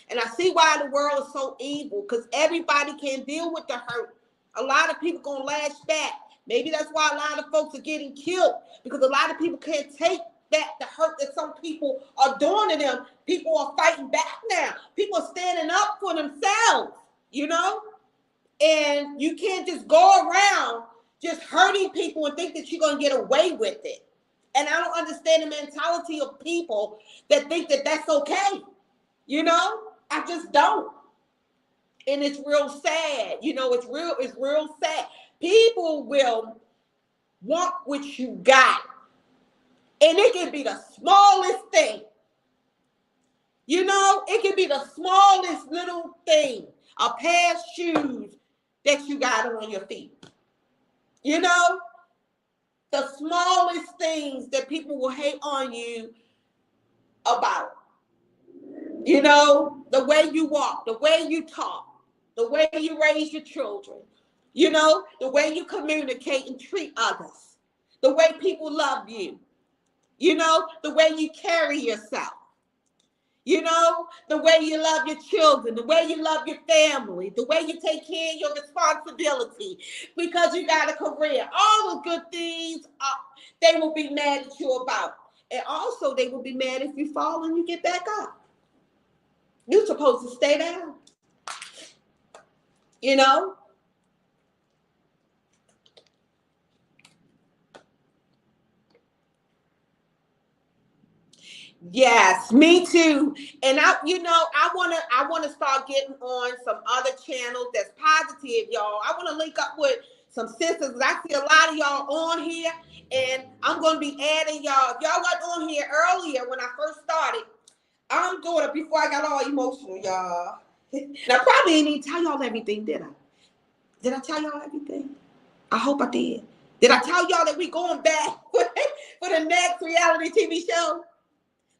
And I see why the world is so evil, because everybody can't deal with the hurt. A lot of people gonna lash back. Maybe that's why a lot of folks are getting killed, because a lot of people can't take back the hurt that some people are doing to them. People are fighting back now. People are standing up for themselves, you know? And you can't just go around just hurting people and think that you're going to get away with it. And I don't understand the mentality of people that think that that's okay. You know, I just don't. And it's real sad. You know, it's real sad. People will want what you got. And it can be the smallest thing. You know, it can be the smallest little thing. A pair of shoes that you got on your feet. You know, the smallest things that people will hate on you about. You know, the way you walk, the way you talk, the way you raise your children. You know, the way you communicate and treat others. The way people love you. You know, the way you carry yourself. You know, the way you love your children, the way you love your family, the way you take care of your responsibility because you got a career. All the good things, they will be mad at you about. And also, they will be mad if you fall and you get back up. You're supposed to stay down. You know? Yes, me too. And I wanna start getting on some other channels that's positive, y'all. I want to link up with some sisters. I see a lot of y'all on here, and I'm going to be adding y'all. If y'all got on here earlier when I first started, I'm doing it before I got all emotional, y'all. And I probably didn't even tell y'all everything, did I? Did I tell y'all everything? I hope I did. Did I tell y'all that we going back for the next reality TV show?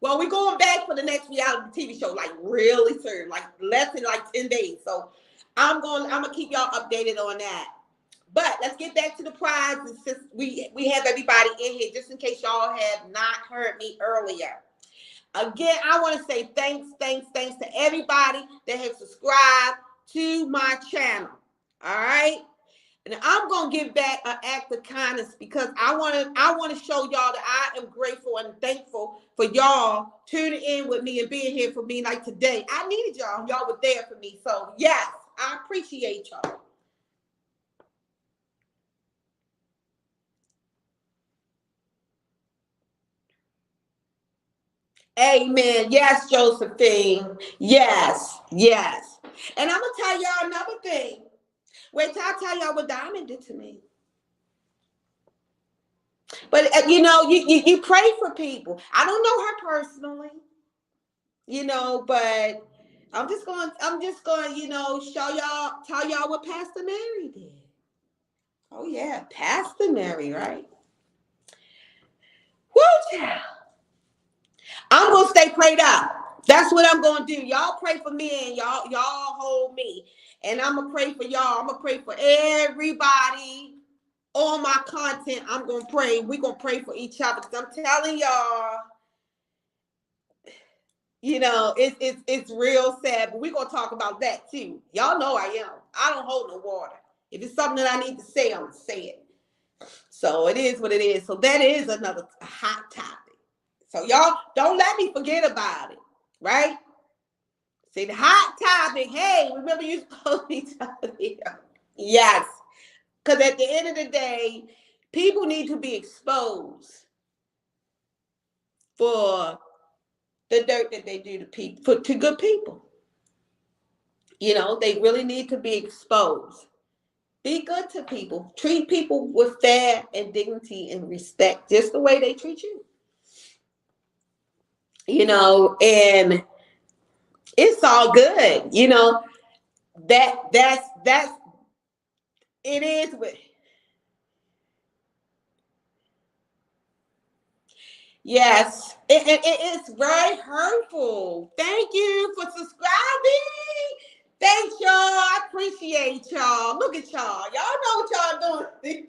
Well, we're going back for the next reality TV show, like really soon, like less than like 10 days. So I'm gonna keep y'all updated on that. But let's get back to the prizes since we have everybody in here, just in case y'all have not heard me earlier. Again, I want to say thanks to everybody that has subscribed to my channel. All right. And I'm gonna give back an act of kindness because I want to show y'all that I am grateful and thankful for y'all tuning in with me and being here for me like today. I needed y'all. Y'all were there for me. So yes, I appreciate y'all. Amen. Yes, Josephine. Yes. And I'm gonna tell y'all another thing. Wait till I tell y'all what Diamond did to me. But you pray for people. I don't know her personally, but I'm just going, show y'all, tell y'all what Pastor Mary did. Oh yeah, Pastor Mary, right? Woo, child. I'm gonna stay prayed up. That's what I'm gonna do. Y'all pray for me and y'all hold me. And I'm gonna pray for y'all. I'm gonna pray for everybody on my content. I'm gonna pray. We're gonna pray for each other because I'm telling y'all, it's real sad, but we're gonna talk about that too. Y'all know I am. I don't hold no water. If it's something that I need to say, I'm gonna say it. So it is what it is. So that is another hot topic. So y'all don't let me forget about it, right? See the hot topic. Hey, remember you supposed to be telling me. Yes, because at the end of the day, people need to be exposed for the dirt that they do to people, to good people. They really need to be exposed. Be good to people. Treat people with fair and dignity and respect, just the way they treat you. And it's all good. That's it is with. Yes, it's very hurtful. Thank you for subscribing. Thanks, y'all. I appreciate y'all. Look at y'all. Y'all know what y'all doing.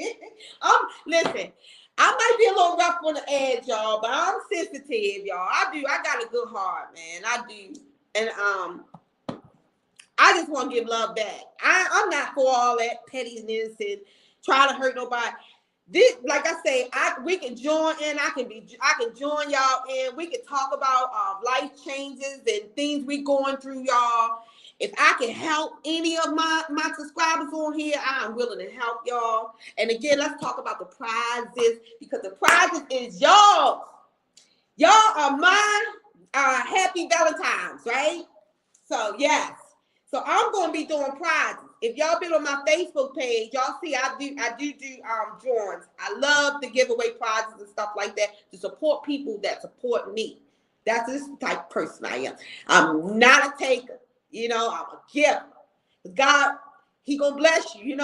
Listen. I might be a little rough on the edge, y'all, but I'm sensitive, y'all. I got a good heart, man. I do, and I just want to give love back. I'm not for all that pettiness and trying to hurt nobody. This, like I say, we can join in. I can join y'all in. We can talk about life changes and things we going through, y'all. If I can help any of my subscribers on here, I'm willing to help y'all. And again, let's talk about the prizes because the prizes is y'all. Y'all are my happy Valentines, right? So yes. So I'm gonna be doing prizes. If y'all been on my Facebook page, y'all see I do drawings. I love to give away prizes and stuff like that to support people that support me. That's this type of person I am. I'm not a taker. I'm a giver. God, He gonna bless you.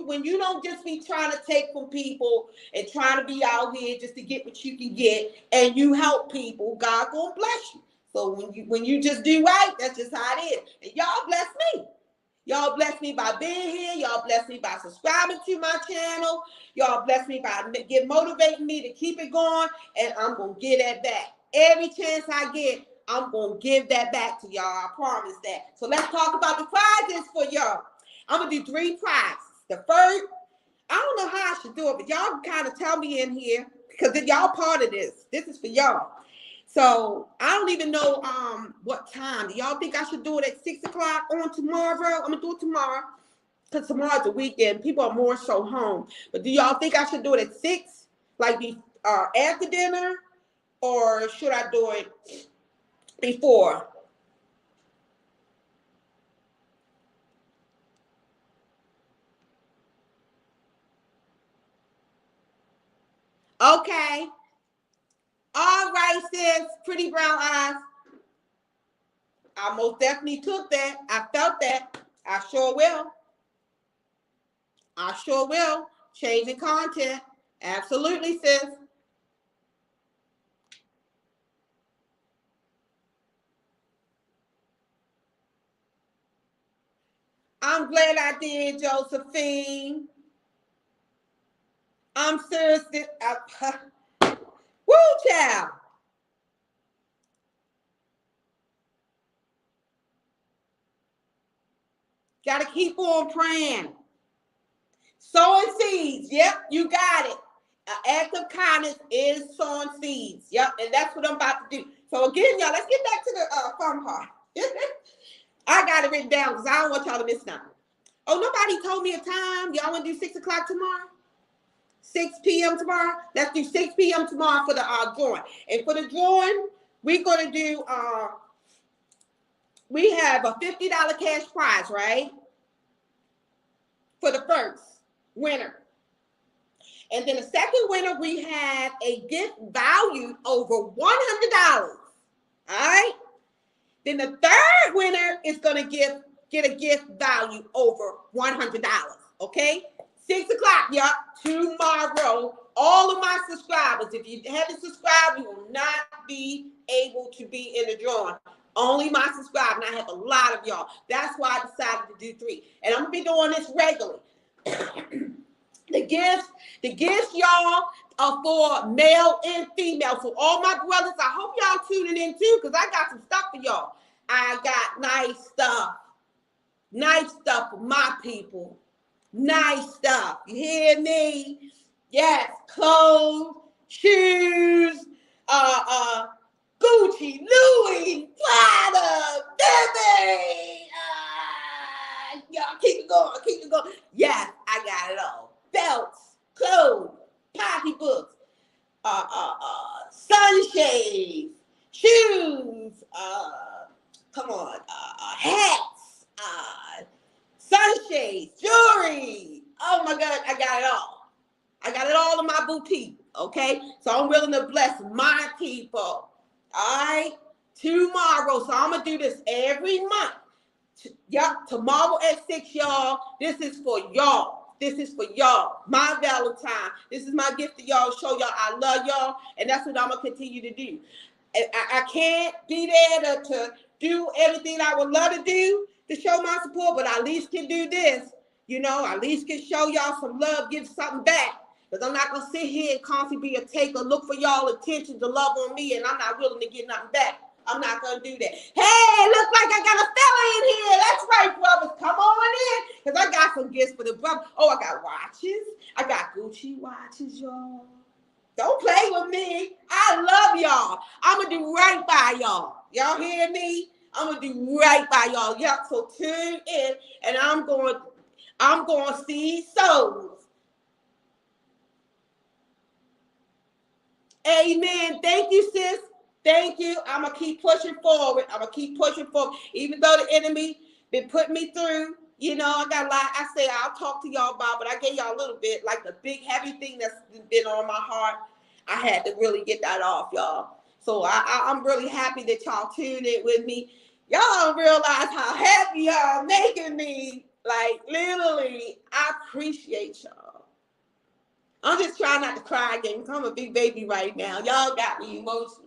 When you don't just be trying to take from people and trying to be out here just to get what you can get, and you help people, God gonna bless you. So when you just do right, that's just how it is. And y'all bless me. Y'all bless me by being here. Y'all bless me by subscribing to my channel. Y'all bless me by motivating me to keep it going. And I'm going to give that back. Every chance I get, I'm going to give that back to y'all. I promise that. So let's talk about the prizes for y'all. I'm going to do 3 prizes. The first, I don't know how I should do it, but y'all can kind of tell me in here because y'all part of this. This is for y'all. So I don't even know what time. Do y'all think I should do it at 6 o'clock on tomorrow? I'm gonna do it tomorrow because tomorrow's a weekend. People are more so home. But do y'all think I should do it at 6, like after dinner, or should I do it before? Okay. All right, sis. Pretty brown eyes. I most definitely took that. I felt that. I sure will. I sure will. Changing content. Absolutely, sis. I'm glad I did, Josephine. I'm serious. Woo, child. Got to keep on praying. Sowing seeds. Yep, you got it. An act of kindness is sowing seeds. Yep, and that's what I'm about to do. So again, y'all, let's get back to the fun part. I got it written down because I don't want y'all to miss nothing. Oh, nobody told me a time. Y'all want to do 6 o'clock tomorrow? 6 p.m. tomorrow? Let's do 6 p.m. tomorrow for the drawing. And for the drawing, we're going to do, we have a $50 cash prize, right? For the first winner. And then the second winner, we have a gift valued over $100. All right? Then the third winner is going to get a gift value over $100. Okay? 6 o'clock, y'all, tomorrow. All of my subscribers, if you haven't subscribed, you will not be able to be in the drawing. Only my subscribers, and I have a lot of y'all. That's why I decided to do 3. And I'm going to be doing this regularly. The gifts, y'all, are for male and female. So all my brothers, I hope y'all tuning in too, because I got some stuff for y'all. I got nice stuff. Nice stuff for my people. Nice stuff. You hear me? Yes, clothes, shoes, Gucci, Louis, Prada, Baby. Y'all keep it going, keep it going. Yes, I got it all. Belts, clothes, pocketbooks, sunshades, shoes, come on, hats, sunshades, jewelry. Oh my God, I got it all. I got it all in my boutique, okay? So I'm willing to bless my people, all right? Tomorrow, so I'm going to do this every month. Yup, tomorrow at 6, y'all. This is for y'all. This is for y'all. My Valentine. This is my gift to y'all. Show y'all I love y'all. And that's what I'm going to continue to do. I can't be there to do everything I would love to do to show my support, but I at least can do this. You know, I at least can show y'all some love, give something back. Because I'm not going to sit here and constantly be a taker, look for y'all attention to love on me, and I'm not willing to get nothing back. I'm not going to do that. Hey, look like I got a fella in here. That's right, brothers. Come on in. Because I got some gifts for the brothers. Oh, I got watches. I got Gucci watches, y'all. Don't play with me. I love y'all. I'm going to do right by y'all. Y'all hear me? I'm going to do right by y'all. Yep, so tune in, and I'm going to see souls. Amen. Thank you, sis. Thank you. I'm going to keep pushing forward. I'm going to keep pushing forward. Even though the enemy been putting me through, you know, I got a lot I say I'll talk to y'all about, but I gave y'all a little bit, like the big heavy thing that's been on my heart. I had to really get that off, y'all. So I'm really happy that y'all tuned in with me. Y'all don't realize how happy y'all making me. Like, literally, I appreciate y'all. I'm just trying not to cry again. I'm a big baby right now. Y'all got me emotional.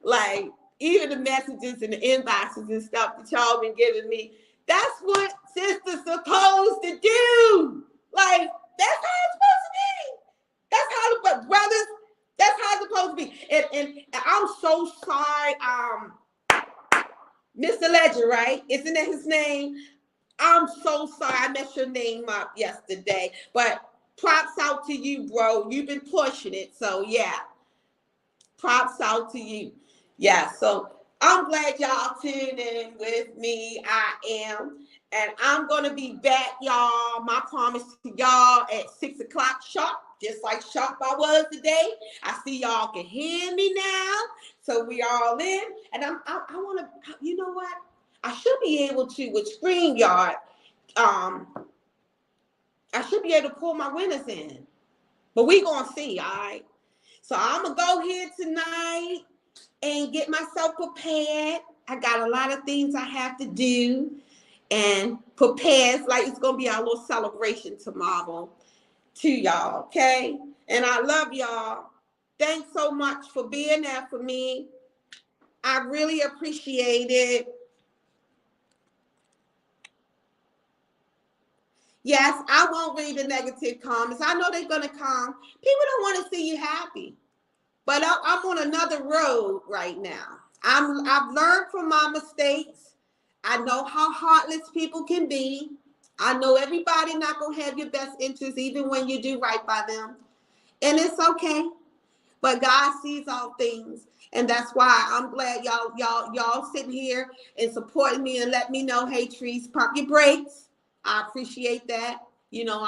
Like, even the messages and the inboxes and stuff that y'all been giving me, that's what sisters supposed to do. Like, that's how it's supposed to be. That's how the brothers, that's how it's supposed to be. And I'm so sorry, Mr. Legend, right? Isn't that his name? I'm so sorry I messed your name up yesterday. But props out to you, bro. You've been pushing it. So, yeah. Props out to you. Yeah, so I'm glad y'all tuned in with me. I am. And I'm going to be back, y'all. My promise to y'all at 6 o'clock sharp, just like sharp I was today. I see y'all can hear me now. So we all in. And I want to, you know what? I should be able to, with StreamYard, I should be able to pull my winners in. But we gonna see, all right? So I'm gonna go here tonight and get myself prepared. I got a lot of things I have to do and prepare. It's like it's gonna be our little celebration tomorrow to y'all, okay? And I love y'all. Thanks so much for being there for me. I really appreciate it. Yes, I won't read the negative comments. I know they're gonna come. People don't want to see you happy. But I'm on another road right now. I've learned from my mistakes. I know how heartless people can be. I know everybody not gonna have your best interest, even when you do right by them. And it's okay. But God sees all things. And that's why I'm glad y'all sitting here and supporting me and let me know, hey, Trees, pump your brakes. I appreciate that. You know,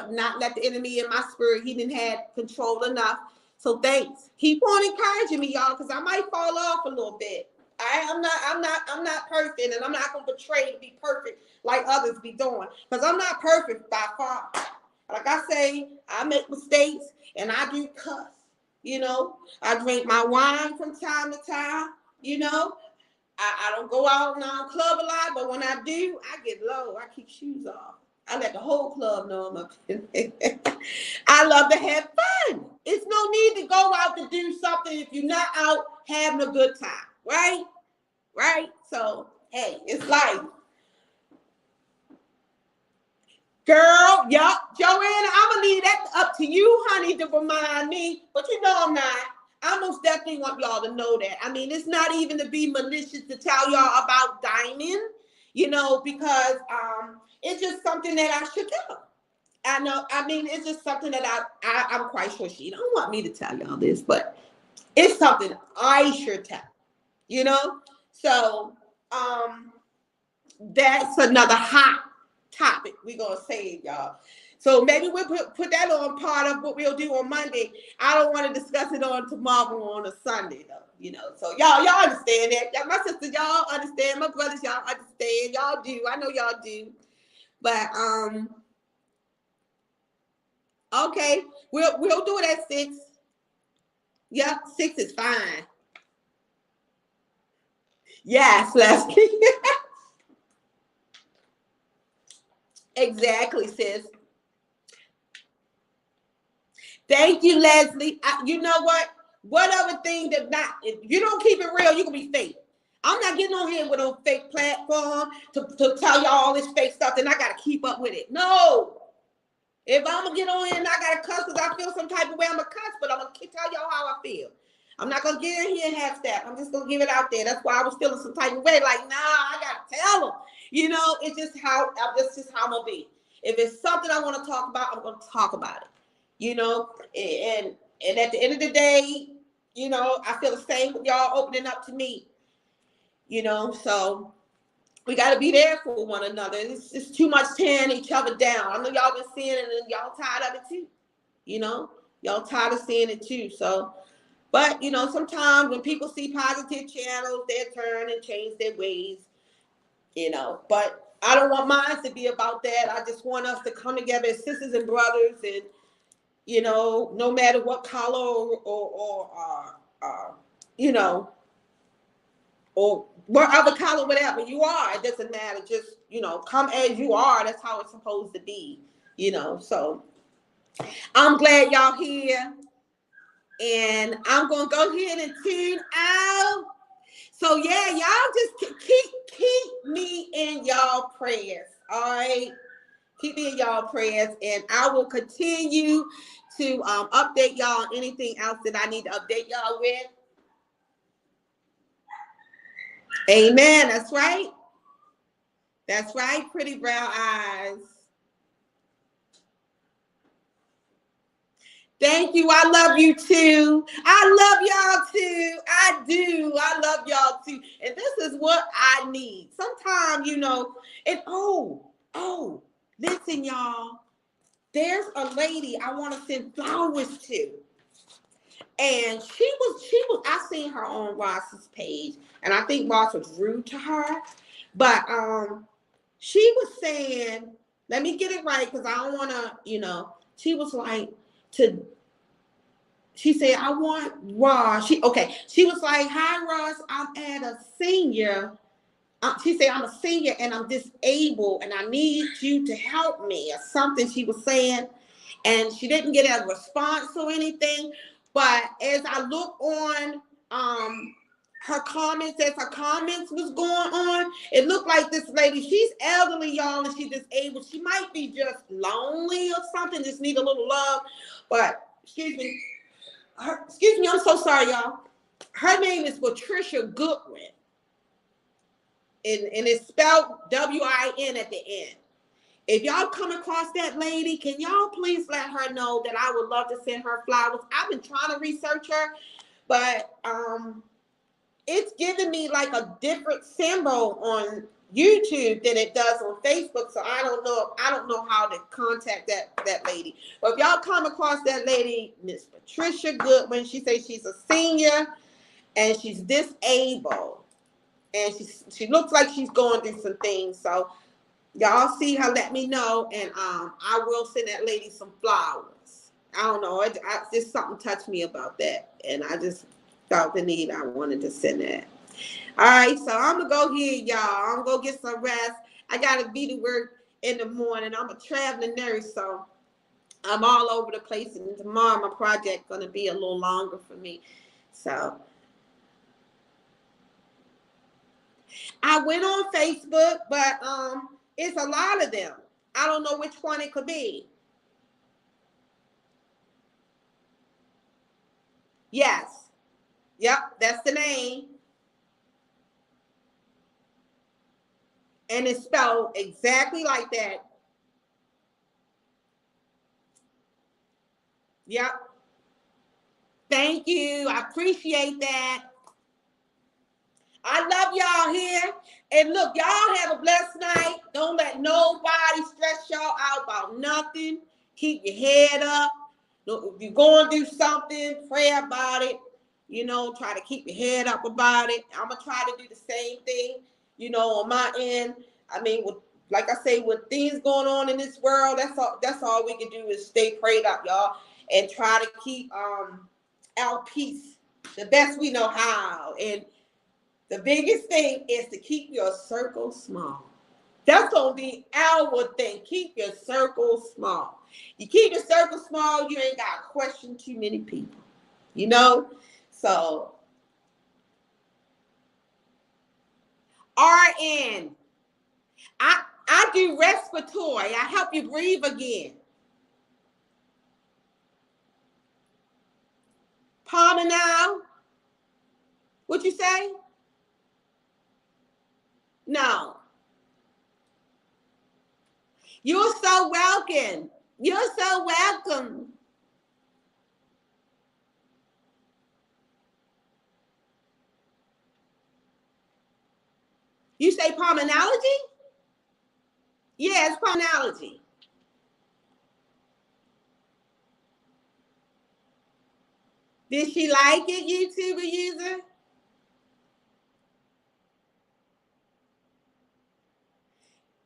not let the enemy in my spirit. He didn't have control enough. So thanks. Keep on encouraging me, y'all, because I might fall off a little bit. I'm not perfect, and I'm not gonna portray to be perfect like others be doing, because I'm not perfect by far. Like I say, I make mistakes and I do cuss. You know, I drink my wine from time to time. You know, I don't go out and I club a lot, but when I do, I get low. I keep shoes off. I let the whole club know I'm up. I love to have fun. It's no need to go out to do something if you're not out having a good time, right? Right? So, hey, it's life. Girl, yup, Joanna, I'm going to leave that up to you, honey, to remind me. But you know I'm not. I most definitely want y'all to know that. I mean, it's not even to be malicious to tell y'all about Diamond, you know, because it's just something that I should tell. I know, I mean, it's just something that I'm quite sure she don't want me to tell y'all this, but it's something I should tell, you know? So, that's another hot topic we're going to say, y'all. So maybe we'll put that on part of what we'll do on Monday. I don't want to discuss it on tomorrow on a Sunday, though, you know. So y'all understand that. My sisters, y'all understand. My brothers, y'all understand. Y'all do. I know y'all do. But, okay, we'll do it at 6. Yep, 6 is fine. Yes, Leslie. Exactly, sis. Thank you, Leslie. You know what? What other thing that not, if you don't keep it real, you can be fake. I'm not getting on here with a fake platform to tell y'all all this fake stuff, and I got to keep up with it. No. If I'm going to get on here and I got to cuss because I feel some type of way, I'm going to cuss, but I'm going to tell y'all how I feel. I'm not going to get in here and half step. I'm just going to give it out there. That's why I was feeling some type of way. Like, nah, I got to tell them. You know, it's just how I'm going to be. If it's something I want to talk about, I'm going to talk about it. You know, and at the end of the day, you know, I feel the same with y'all opening up to me. You know, so we got to be there for one another. It's too much tearing each other down. I know y'all been seeing it and y'all tired of it too. You know, y'all tired of seeing it too. So, but, you know, sometimes when people see positive channels, they turn and change their ways, you know. But I don't want mine to be about that. I just want us to come together as sisters and brothers and, you know, no matter what color or you know, or what other color, whatever you are, it doesn't matter. Just, you know, come as you are. That's how it's supposed to be, you know. So I'm glad y'all here. And I'm going to go ahead and tune out. So, yeah, y'all just keep me in y'all prayers, all right? Keep me in y'all prayers. And I will continue to update y'all on anything else that I need to update y'all with. Amen. That's right. That's right, pretty brown eyes. Thank you. I love you too. I love y'all too. I do. I love y'all too. And this is what I need. Sometimes, you know, and listen, y'all. There's a lady I want to send flowers to. And she was, I seen her on Ross's page, and I think Ross was rude to her. But she was saying, let me get it right, because I don't want to, you know, she was like, to, she said, I want Ross. She was like, hi, Ross, I'm at a senior. She said, I'm a senior and I'm disabled and I need you to help me or something she was saying. And she didn't get a response or anything. But as I look on her comments, as her comments was going on, it looked like this lady, she's elderly, y'all, and she's disabled. She might be just lonely or something, just need a little love. But excuse me, I'm so sorry, y'all. Her name is Patricia Goodwin. And it's spelled W-I-N at the end. If y'all come across that lady, can y'all please let her know that I would love to send her flowers? I've been trying to research her, but it's giving me like a different symbol on YouTube than it does on Facebook. So I don't know how to contact that lady. But if y'all come across that lady, Miss Patricia Goodwin, she says she's a senior and she's disabled. And she looks like she's going through some things. So y'all see her, let me know, and I will send that lady some flowers. I don't know, just something touched me about that, and I just felt the need. I wanted to send that. All right, so I'm gonna go here, y'all. I'm gonna go get some rest. I gotta be to work in the morning. I'm a traveling nurse, so I'm all over the place, and tomorrow my project gonna be a little longer for me. So I went on Facebook, but it's a lot of them. I don't know which one it could be. Yes. Yep, that's the name. And it's spelled exactly like that. Yep. Thank you. I appreciate that. I love y'all here. And look, y'all have a blessed night. Don't let nobody stress y'all out about nothing. Keep your head up. If you're going through something, pray about it. You know, try to keep your head up about it. I'm going to try to do the same thing, you know, on my end. I mean, like I say, with things going on in this world, that's all we can do is stay prayed up, y'all, and try to keep our peace the best we know how. And the biggest thing is to keep your circle small. That's going to be our thing. Keep your circle small. You keep your circle small, you ain't got to question too many people. You know? So, RN. I do respiratory. I help you breathe again. Pulmonary. What you say? No. You're so welcome. You're so welcome. You say pulmonology? Yeah, it's pulmonology. Did she like it, YouTuber user?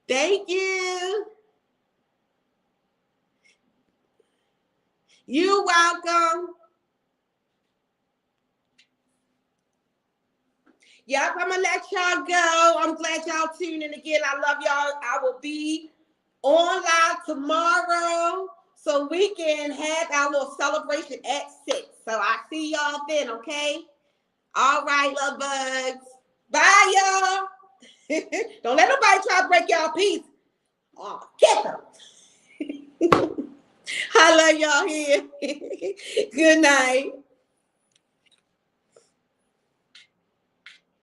Thank you. You're welcome. Yep, I'm going to let y'all go. I'm glad y'all tuned in again. I love y'all. I will be on live tomorrow so we can have our little celebration at 6. So I see y'all then, okay? All right, love bugs. Bye, y'all. Don't let nobody try to break y'all peace. Oh, get them. I love y'all here. Good night.